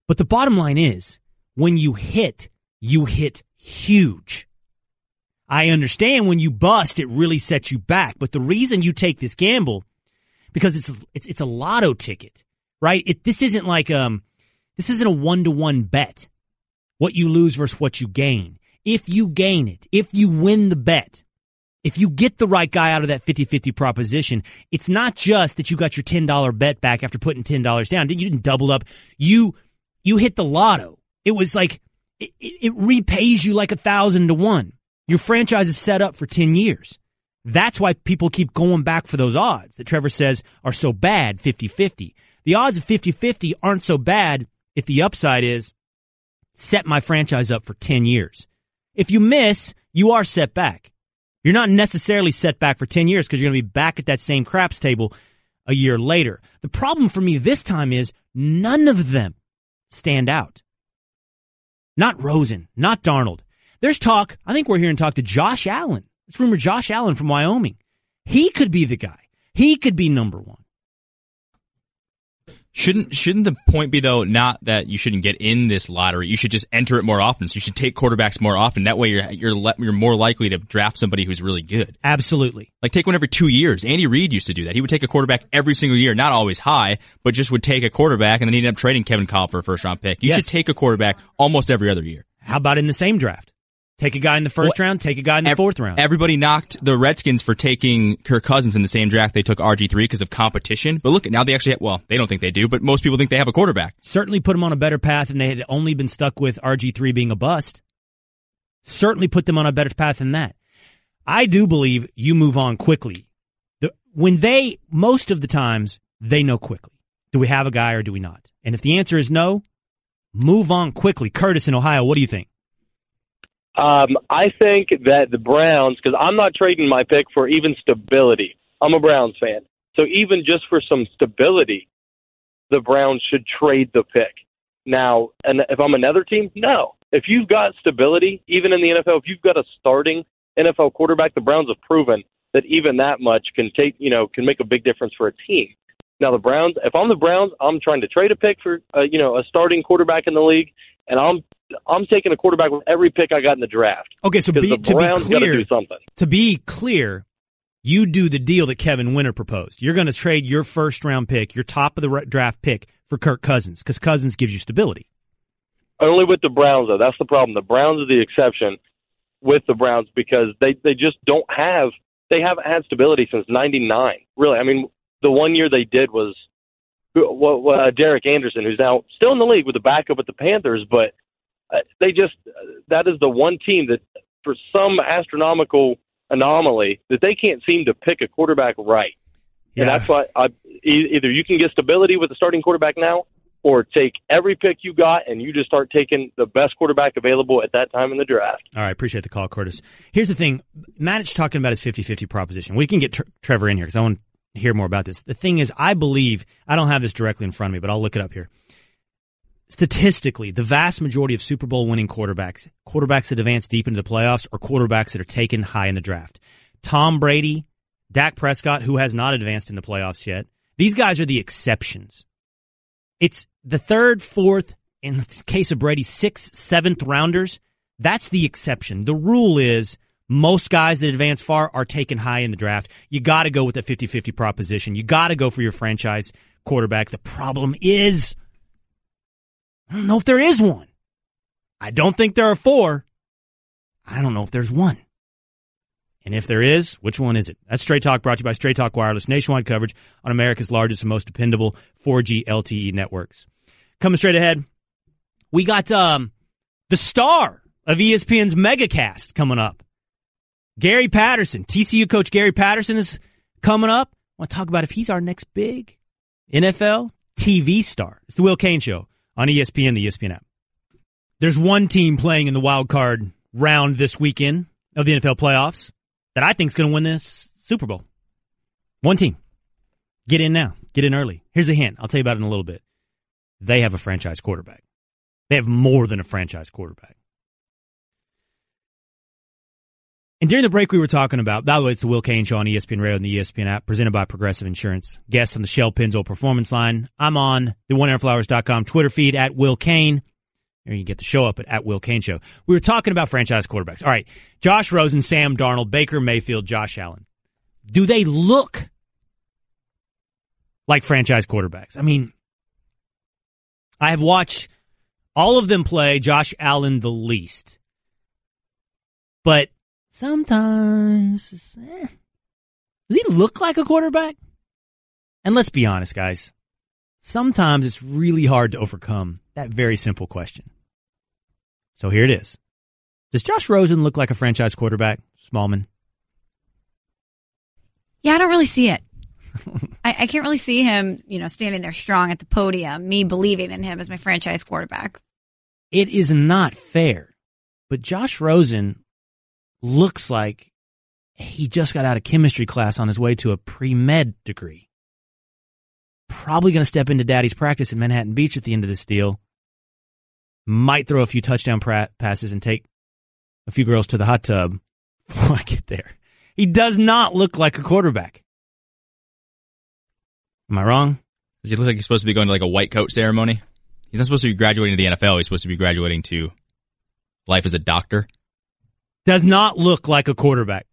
But the bottom line is, when you hit huge. I understand when you bust, it really sets you back. But the reason you take this gamble, because it's a lotto ticket, right? This isn't like this isn't a 1-to-1 bet. What you lose versus what you gain. If you gain it, if you win the bet, if you get the right guy out of that 50-50 proposition, it's not just that you got your $10 bet back after putting $10 down. You didn't double up. You hit the lotto. It was like, it repays you like 1,000-to-1. Your franchise is set up for 10 years. That's why people keep going back for those odds that Trevor says are so bad, 50-50. The odds of 50-50 aren't so bad if the upside is set my franchise up for 10 years. If you miss, you are set back. You're not necessarily set back for 10 years because you're going to be back at that same craps table a year later. The problem for me this time is none of them stand out. Not Rosen, not Darnold. There's talk, I think we're hearing talk to Josh Allen. It's rumored Josh Allen from Wyoming. He could be the guy. He could be number one. Shouldn't the point be, though, not that you shouldn't get in this lottery? You should just enter it more often. So you should take quarterbacks more often. That way you're more likely to draft somebody who's really good. Absolutely. Like take one every 2 years. Andy Reid used to do that. He would take a quarterback every single year, not always high, but just would take a quarterback, and then he'd end up trading Kevin Kolb for a first-round pick. You should take a quarterback almost every other year. How about in the same draft? Take a guy in the first round, take a guy in the fourth round. Everybody knocked the Redskins for taking Kirk Cousins in the same draft. They took RG3 because of competition. But look, now they actually they don't think they do, but most people think they have a quarterback. Certainly put them on a better path, and they had only been stuck with RG3 being a bust. Certainly put them on a better path than that. I do believe you move on quickly. Most of the times, they know quickly. Do we have a guy or do we not? And if the answer is no, move on quickly. Curtis in Ohio, what do you think? I think that the Browns, because I'm not trading my pick for even stability. I'm a Browns fan. So even just for some stability, the Browns should trade the pick. Now, and if I'm another team, no. If you've got stability, even in the NFL, if you've got a starting NFL quarterback, the Browns have proven that even that much can make a big difference for a team. Now, the Browns, if I'm the Browns, I'm trying to trade a pick for, a starting quarterback in the league, and I'm taking a quarterback with every pick I got in the draft. Okay, so to be clear, you do the deal that Kevin Winter proposed. You're going to trade your first-round pick, your top of the draft pick, for Kirk Cousins, because Cousins gives you stability. Only with the Browns, though. That's the problem. The Browns are the exception with the Browns because they just don't have – they haven't had stability since 99, really. I mean, the 1 year they did was Derek Anderson, who's now still in the league with the backup at the Panthers, but that is the one team that, for some astronomical anomaly, that they can't seem to pick a quarterback right. Yeah. And that's why either you can get stability with the starting quarterback now, or take every pick you got and you just start taking the best quarterback available at that time in the draft. All right, appreciate the call, Curtis. Here's the thing. Matt's talking about his 50-50 proposition. We can get Trevor in here because I want to hear more about this. The thing is, I believe, I don't have this directly in front of me, but I'll look it up here. Statistically, the vast majority of Super Bowl winning quarterbacks that advance deep into the playoffs, are quarterbacks that are taken high in the draft. Tom Brady, Dak Prescott, who has not advanced in the playoffs yet. These guys are the exceptions. It's the third, fourth, in the case of Brady, sixth, seventh rounders. That's the exception. The rule is most guys that advance far are taken high in the draft. You got to go with the 50-50 proposition. You got to go for your franchise quarterback. The problem is, I don't know if there is one. I don't think there are four. I don't know if there's one. And if there is, which one is it? That's Straight Talk, brought to you by Straight Talk Wireless, nationwide coverage on America's largest and most dependable 4G LTE networks. Coming straight ahead, we got the star of ESPN's MegaCast coming up. Gary Patterson, TCU coach Gary Patterson is coming up. I want to talk about if he's our next big NFL TV star. It's the Will Cain Show on ESPN, the ESPN app. There's one team playing in the wild card round this weekend of the NFL playoffs that I think is going to win this Super Bowl. One team. Get in now. Get in early. Here's a hint. I'll tell you about it in a little bit. They have a franchise quarterback. They have more than a franchise quarterback. And during the break we were talking about, by the way, it's the Will Cain Show on ESPN Radio and the ESPN app, presented by Progressive Insurance. Guest on the Shell Pennzoil Performance Line. I'm on the oneairflowers.com Twitter feed at Will Cain. There you get the show up at Will Cain Show. We were talking about franchise quarterbacks. All right, Josh Rosen, Sam Darnold, Baker Mayfield, Josh Allen. Do they look like franchise quarterbacks? I mean, I have watched all of them play, Josh Allen the least. But sometimes, does he look like a quarterback? And let's be honest, guys. Sometimes it's really hard to overcome that very simple question. So here it is. Does Josh Rosen look like a franchise quarterback, Smallman? Yeah, I don't really see it. I can't really see him, standing there strong at the podium, me believing in him as my franchise quarterback. It is not fair. But Josh Rosen looks like he just got out of chemistry class on his way to a pre-med degree. Probably going to step into daddy's practice in Manhattan Beach at the end of this deal. Might throw a few touchdown passes and take a few girls to the hot tub before I get there. He does not look like a quarterback. Am I wrong? Does he look like he's supposed to be going to like a white coat ceremony? He's not supposed to be graduating to the NFL. He's supposed to be graduating to life as a doctor. Does not look like a quarterback.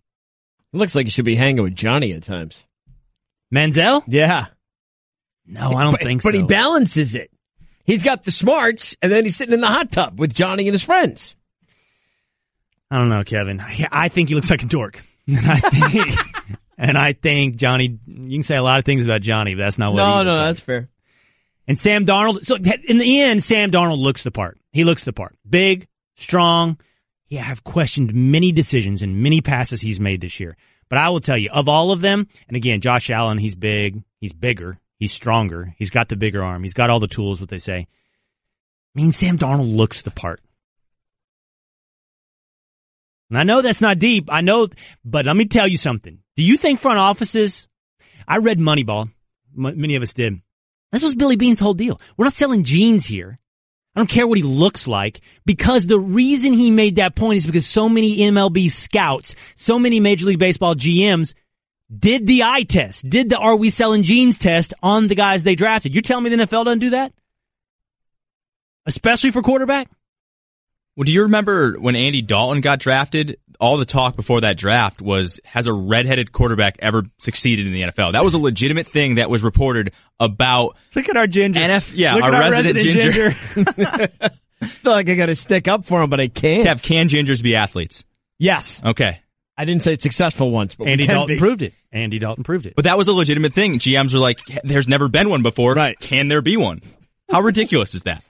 It looks like he should be hanging with Johnny at times. Manziel? Yeah. No, I don't think so. But he balances it. He's got the smarts, and then he's sitting in the hot tub with Johnny and his friends. I don't know, Kevin. I think he looks like a dork. And I think Johnny, you can say a lot of things about Johnny, but that's not what he looks like. That's fair. And Sam Darnold, so in the end, Sam Darnold looks the part. He looks the part. Big, strong. Yeah, I've questioned many decisions and many passes he's made this year. But I will tell you, of all of them, and again, Josh Allen, he's big, he's bigger. He's stronger. He's got the bigger arm. He's got all the tools, what they say. I mean, Sam Darnold looks the part. And I know that's not deep. I know, but let me tell you something. Do you think front offices, I read Moneyball. Many of us did. This was Billy Beane's whole deal. We're not selling jeans here. I don't care what he looks like, because the reason he made that point is because so many MLB scouts, so many Major League Baseball GMs did the eye test, did the are we selling jeans test on the guys they drafted. You're telling me the NFL doesn't do that? Especially for quarterback? Well, do you remember when Andy Dalton got drafted? All the talk before that draft was, has a redheaded quarterback ever succeeded in the NFL? That was a legitimate thing that was reported about. Look at our ginger. Look at our resident ginger. I feel like I got to stick up for him, but I can't. Can gingers be athletes? Yes. Okay. I didn't say successful once, but Andy Dalton proved it. Andy Dalton proved it. But that was a legitimate thing. GMs were like, there's never been one before. Right. Can there be one? How ridiculous is that?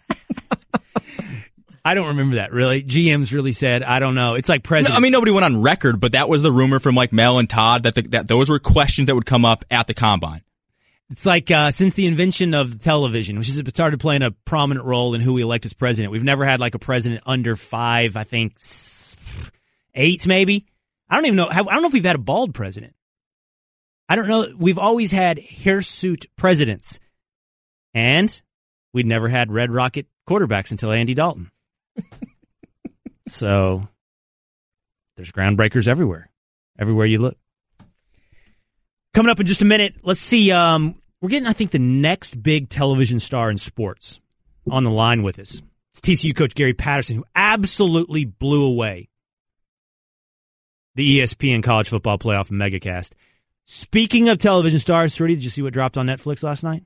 I don't remember that, really. GMs really said, I don't know. It's like presidents. No, I mean, nobody went on record, but that was the rumor from like Mel and Todd that those were questions that would come up at the combine. It's like since the invention of television, which has started playing a prominent role in who we elect as president, we've never had like a president under 5, I think 8 maybe. I don't even know. I don't know if we've had a bald president. I don't know. We've always had hirsute presidents. And we'd never had Red Rocket quarterbacks until Andy Dalton. So there's groundbreakers everywhere you look. Coming up in just a minute, let's see. We're getting, I think, the next big television star in sports on the line with us. It's TCU coach Gary Patterson, who absolutely blew away the ESPN College Football Playoff megacast. Speaking of television stars, Rudy, did you see what dropped on Netflix last night?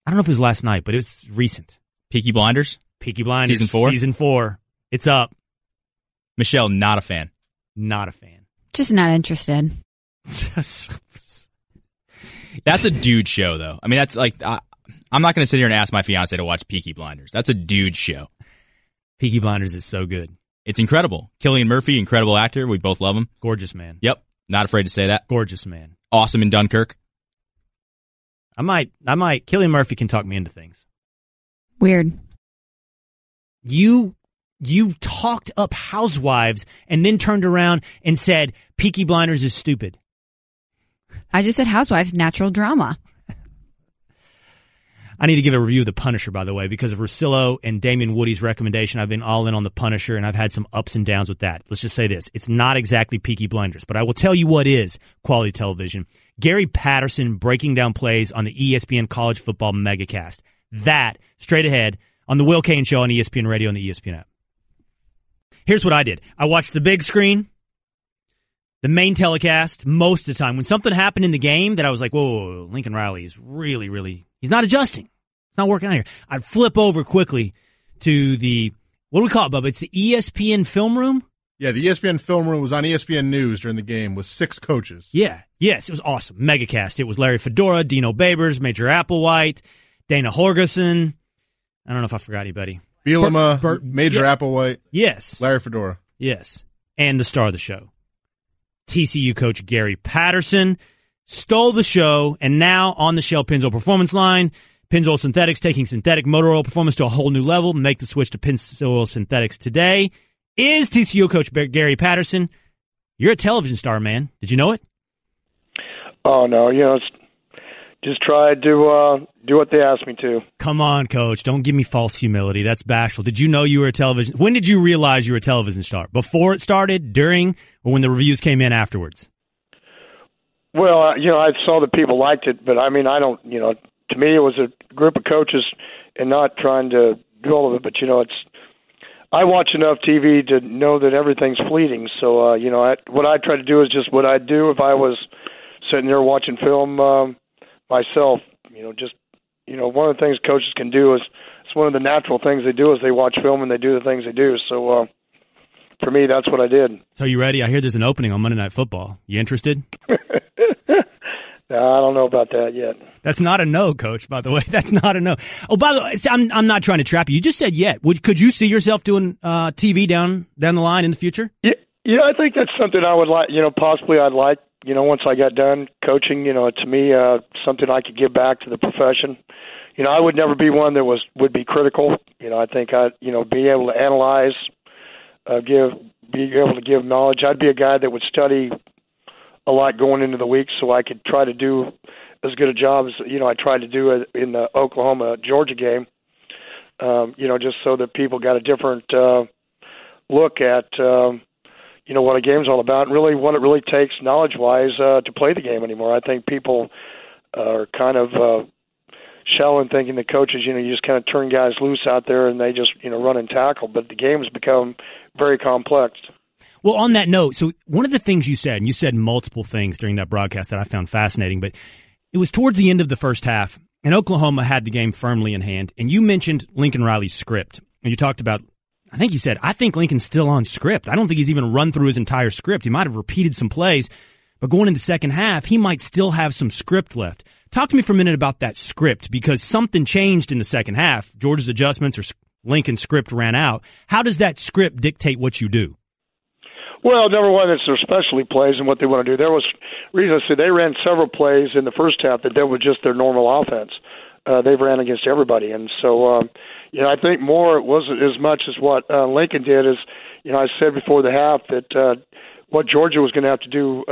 I don't know if it was last night, but it was recent. Peaky Blinders? Peaky Blinders. Season 4? Season 4. It's up. Michelle, not a fan. Not a fan. Just not interested. That's a dude show, though. I mean, that's like, I'm not going to sit here and ask my fiance to watch Peaky Blinders. That's a dude show. Peaky Blinders is so good. It's incredible. Cillian Murphy, incredible actor. We both love him. Gorgeous man. Yep. Not afraid to say that. Gorgeous man. Awesome in Dunkirk. I might. Cillian Murphy can talk me into things. Weird. You talked up Housewives and then turned around and said Peaky Blinders is stupid. I just said Housewives, natural drama. I need to give a review of The Punisher, by the way, because of Russillo and Damien Woody's recommendation. I've been all in on The Punisher, and I've had some ups and downs with that. Let's just say this. It's not exactly Peaky Blinders, but I will tell you what is quality television. Gary Patterson breaking down plays on the ESPN College Football Megacast. That, straight ahead, on the Will Cain Show on ESPN Radio and the ESPN app. Here's what I did. I watched the big screen, the main telecast, most of the time. When something happened in the game that I was like, whoa, Lincoln Riley is really, he's not adjusting. It's not working out here. I'd flip over quickly to the, what do we call it, Bubba? It's the ESPN Film Room? Yeah, the ESPN Film Room was on ESPN News during the game with 6 coaches. Yeah. Yes, it was awesome. Megacast. It was Larry Fedora, Dino Babers, Major Applewhite, Dana Holgerson. I don't know if I forgot anybody. Bielema, Major Applewhite. Yes. Larry Fedora. Yes. And the star of the show. TCU coach Gary Patterson stole the show, and now on the Shell Pennzoil Performance line, Pennzoil Synthetics taking synthetic motor oil performance to a whole new level. Make the switch to Pennzoil Synthetics today. Is TCU coach Gary Patterson. You're a television star, man. Did you know it? Oh, no. Just try to do what they asked me to. Come on, coach. Don't give me false humility. That's bashful. Did you know you were a television? When did you realize you were a television star? Before it started, during, or when the reviews came in afterwards? Well, I saw that people liked it, but I mean, I don't, to me, it was a group of coaches and not trying to do all of it. But, I watch enough TV to know that everything's fleeting. So, what I try to do is just what I'd do if I was sitting there watching film myself. One of the things coaches can do is, it's one of the natural things they do is they watch film and they do the things they do. So, for me, that's what I did. So you ready? I hear there's an opening on Monday Night Football. You interested? No, I don't know about that yet. That's not a no, Coach, by the way. That's not a no. Oh, by the way, I'm not trying to trap you. You just said yet. Could you see yourself doing TV down the line in the future? Yeah, I think that's something I would like, possibly I'd like, once I got done coaching, to me, something I could give back to the profession. I would never be one that would be critical. I think be able to analyze, be able to give knowledge. I'd be a guy that would study a lot going into the week, so I could try to do as good a job as I tried to do in the Oklahoma-Georgia game. Just so that people got a different look at what a game's all about, and really what it really takes knowledge-wise to play the game anymore. I think people are kind of shallow in thinking that coaches, you just kind of turn guys loose out there and they just run and tackle. But the game has become very complex. Well, on that note, so one of the things you said, and you said multiple things during that broadcast that I found fascinating, but it was towards the end of the first half, and Oklahoma had the game firmly in hand, and you mentioned Lincoln Riley's script, and you talked about, I think you said, I think Lincoln's still on script. I don't think he's even run through his entire script. He might have repeated some plays, but going into the second half, he might still have some script left. Talk to me for a minute about that script, because something changed in the second half. Georgia's adjustments or Lincoln's script ran out. How does that script dictate what you do? Well, number one, it's their specialty plays and what they want to do. There was reason to say they ran several plays in the first half that were just their normal offense. They ran against everybody, and so I think more it wasn't as much as what Lincoln did. Is I said before the half that what Georgia was going to have to do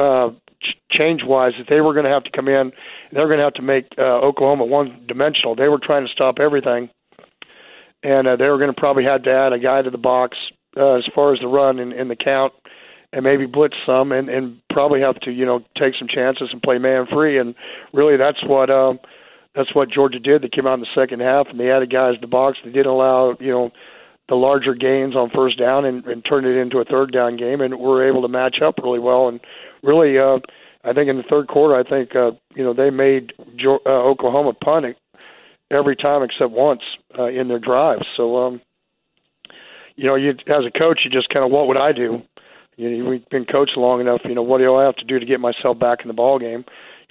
change-wise, that they were going to have to come in and they were going to have to make Oklahoma one-dimensional. They were trying to stop everything, and they were going to probably have to add a guy to the box as far as the run and the count, and maybe blitz some, and probably have to take some chances and play man free. And really, that's what Georgia did. They came out in the second half and they added guys to the box. They didn't allow the larger gains on first down and turned it into a third down game, and were able to match up really well. And really, I think in the third quarter, I think they made Oklahoma punt it every time except once in their drives. So you as a coach, you just kind of, what would I do? We've been coached long enough. What do I have to do to get myself back in the ball game?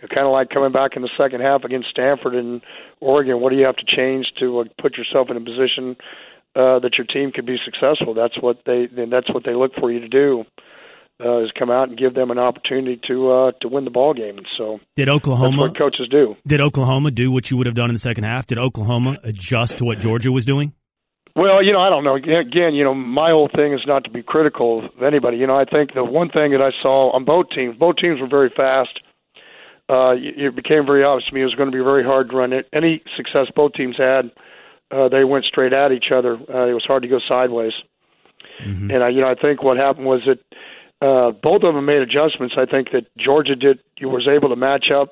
Kind of like coming back in the second half against Stanford and Oregon. What do you have to change to put yourself in a position that your team could be successful? That's what they look for you to do. Is come out and give them an opportunity to win the ball game. And so that's what coaches do. Did Oklahoma do what you would have done in the second half? Did Oklahoma adjust to what Georgia was doing? Well, I don't know. Again, my whole thing is not to be critical of anybody. I think the one thing that I saw on both teams were very fast. It became very obvious to me it was going to be very hard to run it. Any success both teams had, they went straight at each other. It was hard to go sideways. Mm-hmm. And I think what happened was that both of them made adjustments. I think that Georgia was able to match up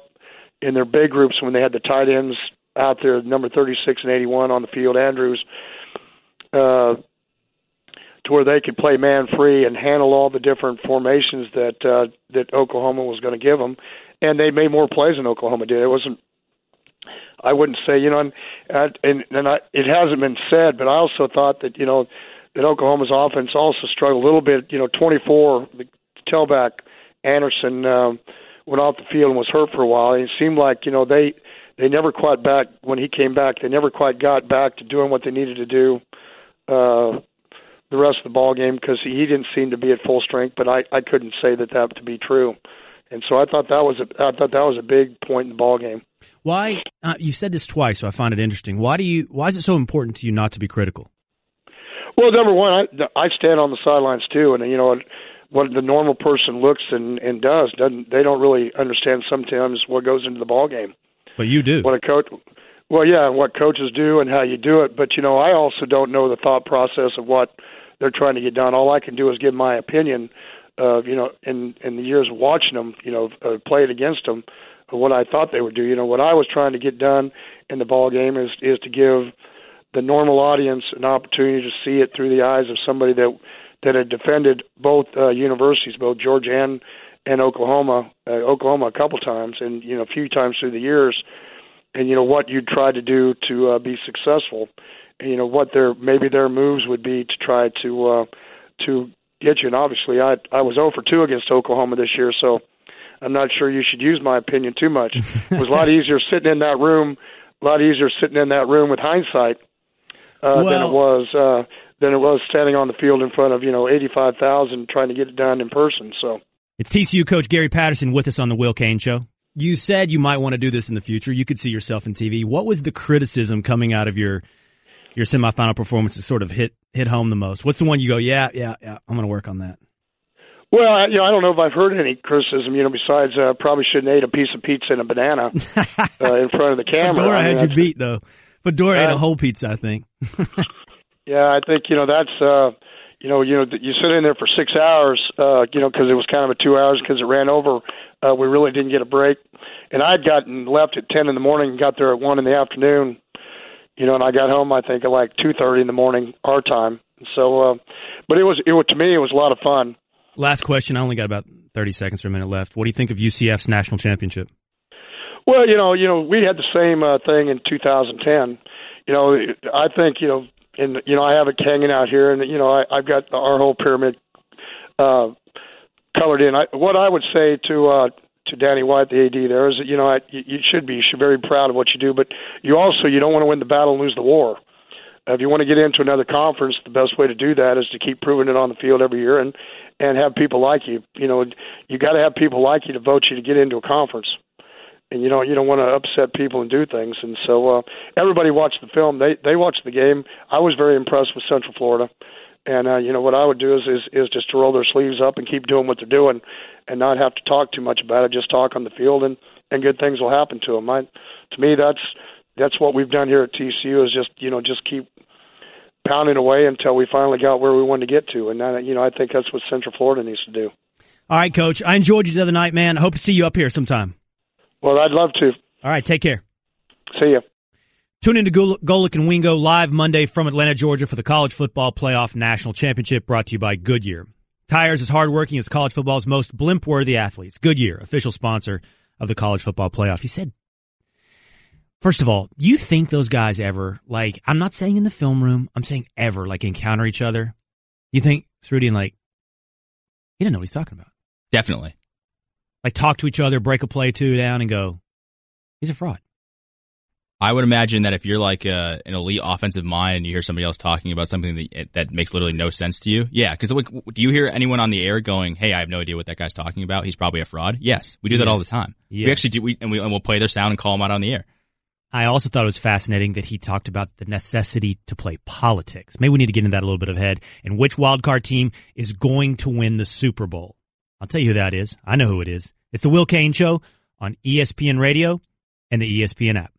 in their big groups when they had the tight ends out there, number 36 and 81 on the field, Andrews, to where they could play man free and handle all the different formations that Oklahoma was going to give them. And they made more plays than Oklahoma did. It wasn't. I wouldn't say, it hasn't been said, but I also thought that that Oklahoma's offense also struggled a little bit. 24, the tailback Anderson went off the field and was hurt for a while. And it seemed like they never quite back when he came back. They never quite got back to doing what they needed to do the rest of the ball game, because he didn't seem to be at full strength. But I couldn't say that to be true. And so I thought that was a big point in the ball game. Why you said this twice, so I find it interesting. Why is it so important to you not to be critical? Well, number one, I stand on the sidelines too, and what the normal person looks and does, they don't really understand sometimes what goes into the ball game. But you do. What coaches do and how you do it. But I also don't know the thought process of what they're trying to get done. All I can do is give my opinion. In the years of watching them, play it against them, what I thought they would do. What I was trying to get done in the ball game is to give the normal audience an opportunity to see it through the eyes of somebody that had defended both universities, both Georgia and Oklahoma a couple times, and a few times through the years, and what you'd try to do to be successful, and what their moves would be to try to get you. And obviously, I was 0 for 2 against Oklahoma this year, so I'm not sure you should use my opinion too much. It was a lot easier sitting in that room with hindsight than it was standing on the field in front of 85,000 trying to get it done in person. So it's TCU coach Gary Patterson with us on the Will Cain Show. You said you might want to do this in the future. You could see yourself in TV. What was the criticism coming out of your semifinal performance that sort of hit home the most? What's the one you go, yeah, I'm going to work on that? Well, I don't know if I've heard any criticism, besides probably shouldn't have ate a piece of pizza and a banana in front of the camera. Fedora had you beat, though. Fedora ate a whole pizza, I think. Yeah, I think, that's, you sit in there for 6 hours, because it was kind of a 2 hours because it ran over. We really didn't get a break. And I'd gotten left at 10 in the morning and got there at 1 in the afternoon, and I got home, I think, at like 2:30 in the morning, our time. So, but to me, it was a lot of fun. Last question. I only got about 30 seconds or a minute left. What do you think of UCF's national championship? Well, we had the same thing in 2010. I think, and I have it hanging out here, and I've got our whole pyramid colored in. What I would say to Danny White, the AD, there is that you should be very proud of what you do, but you don't want to win the battle and lose the war. If you want to get into another conference, the best way to do that is to keep proving it on the field every year and have people like you. You got to have people like you to vote you to get into a conference. And you don't want to upset people and do things. And so everybody watched the film. They watched the game. I was very impressed with Central Florida. And what I would do is just to roll their sleeves up and keep doing what they're doing, and not have to talk too much about it. Just talk on the field, and good things will happen to them. To me, that's what we've done here at TCU is just keep pounding away until we finally got where we wanted to get to. And I think that's what Central Florida needs to do. All right, Coach. I enjoyed you the other night, man. I hope to see you up here sometime. Well, I'd love to. All right, take care. See ya. Tune in to Golick and Wingo live Monday from Atlanta, Georgia for the College Football Playoff National Championship brought to you by Goodyear. Tires as hardworking as college football's most blimp-worthy athletes. Goodyear, official sponsor of the College Football Playoff. He said, first of all, you think those guys ever, I'm not saying in the film room, I'm saying ever, encounter each other? You think Rudy and he didn't know what he's talking about. Definitely. Talk to each other, break a play or two down and go, he's a fraud. I would imagine that if you're an elite offensive mind and you hear somebody else talking about something that makes literally no sense to you, yeah, because do you hear anyone on the air going, hey, I have no idea what that guy's talking about, he's probably a fraud? Yes, we do that all the time. Yes. We actually do, and we'll play their sound and call them out on the air. I also thought it was fascinating that he talked about the necessity to play politics. Maybe we need to get into that a little bit ahead, and which wildcard team is going to win the Super Bowl. I'll tell you who that is. I know who it is. It's the Will Cain Show on ESPN Radio and the ESPN app.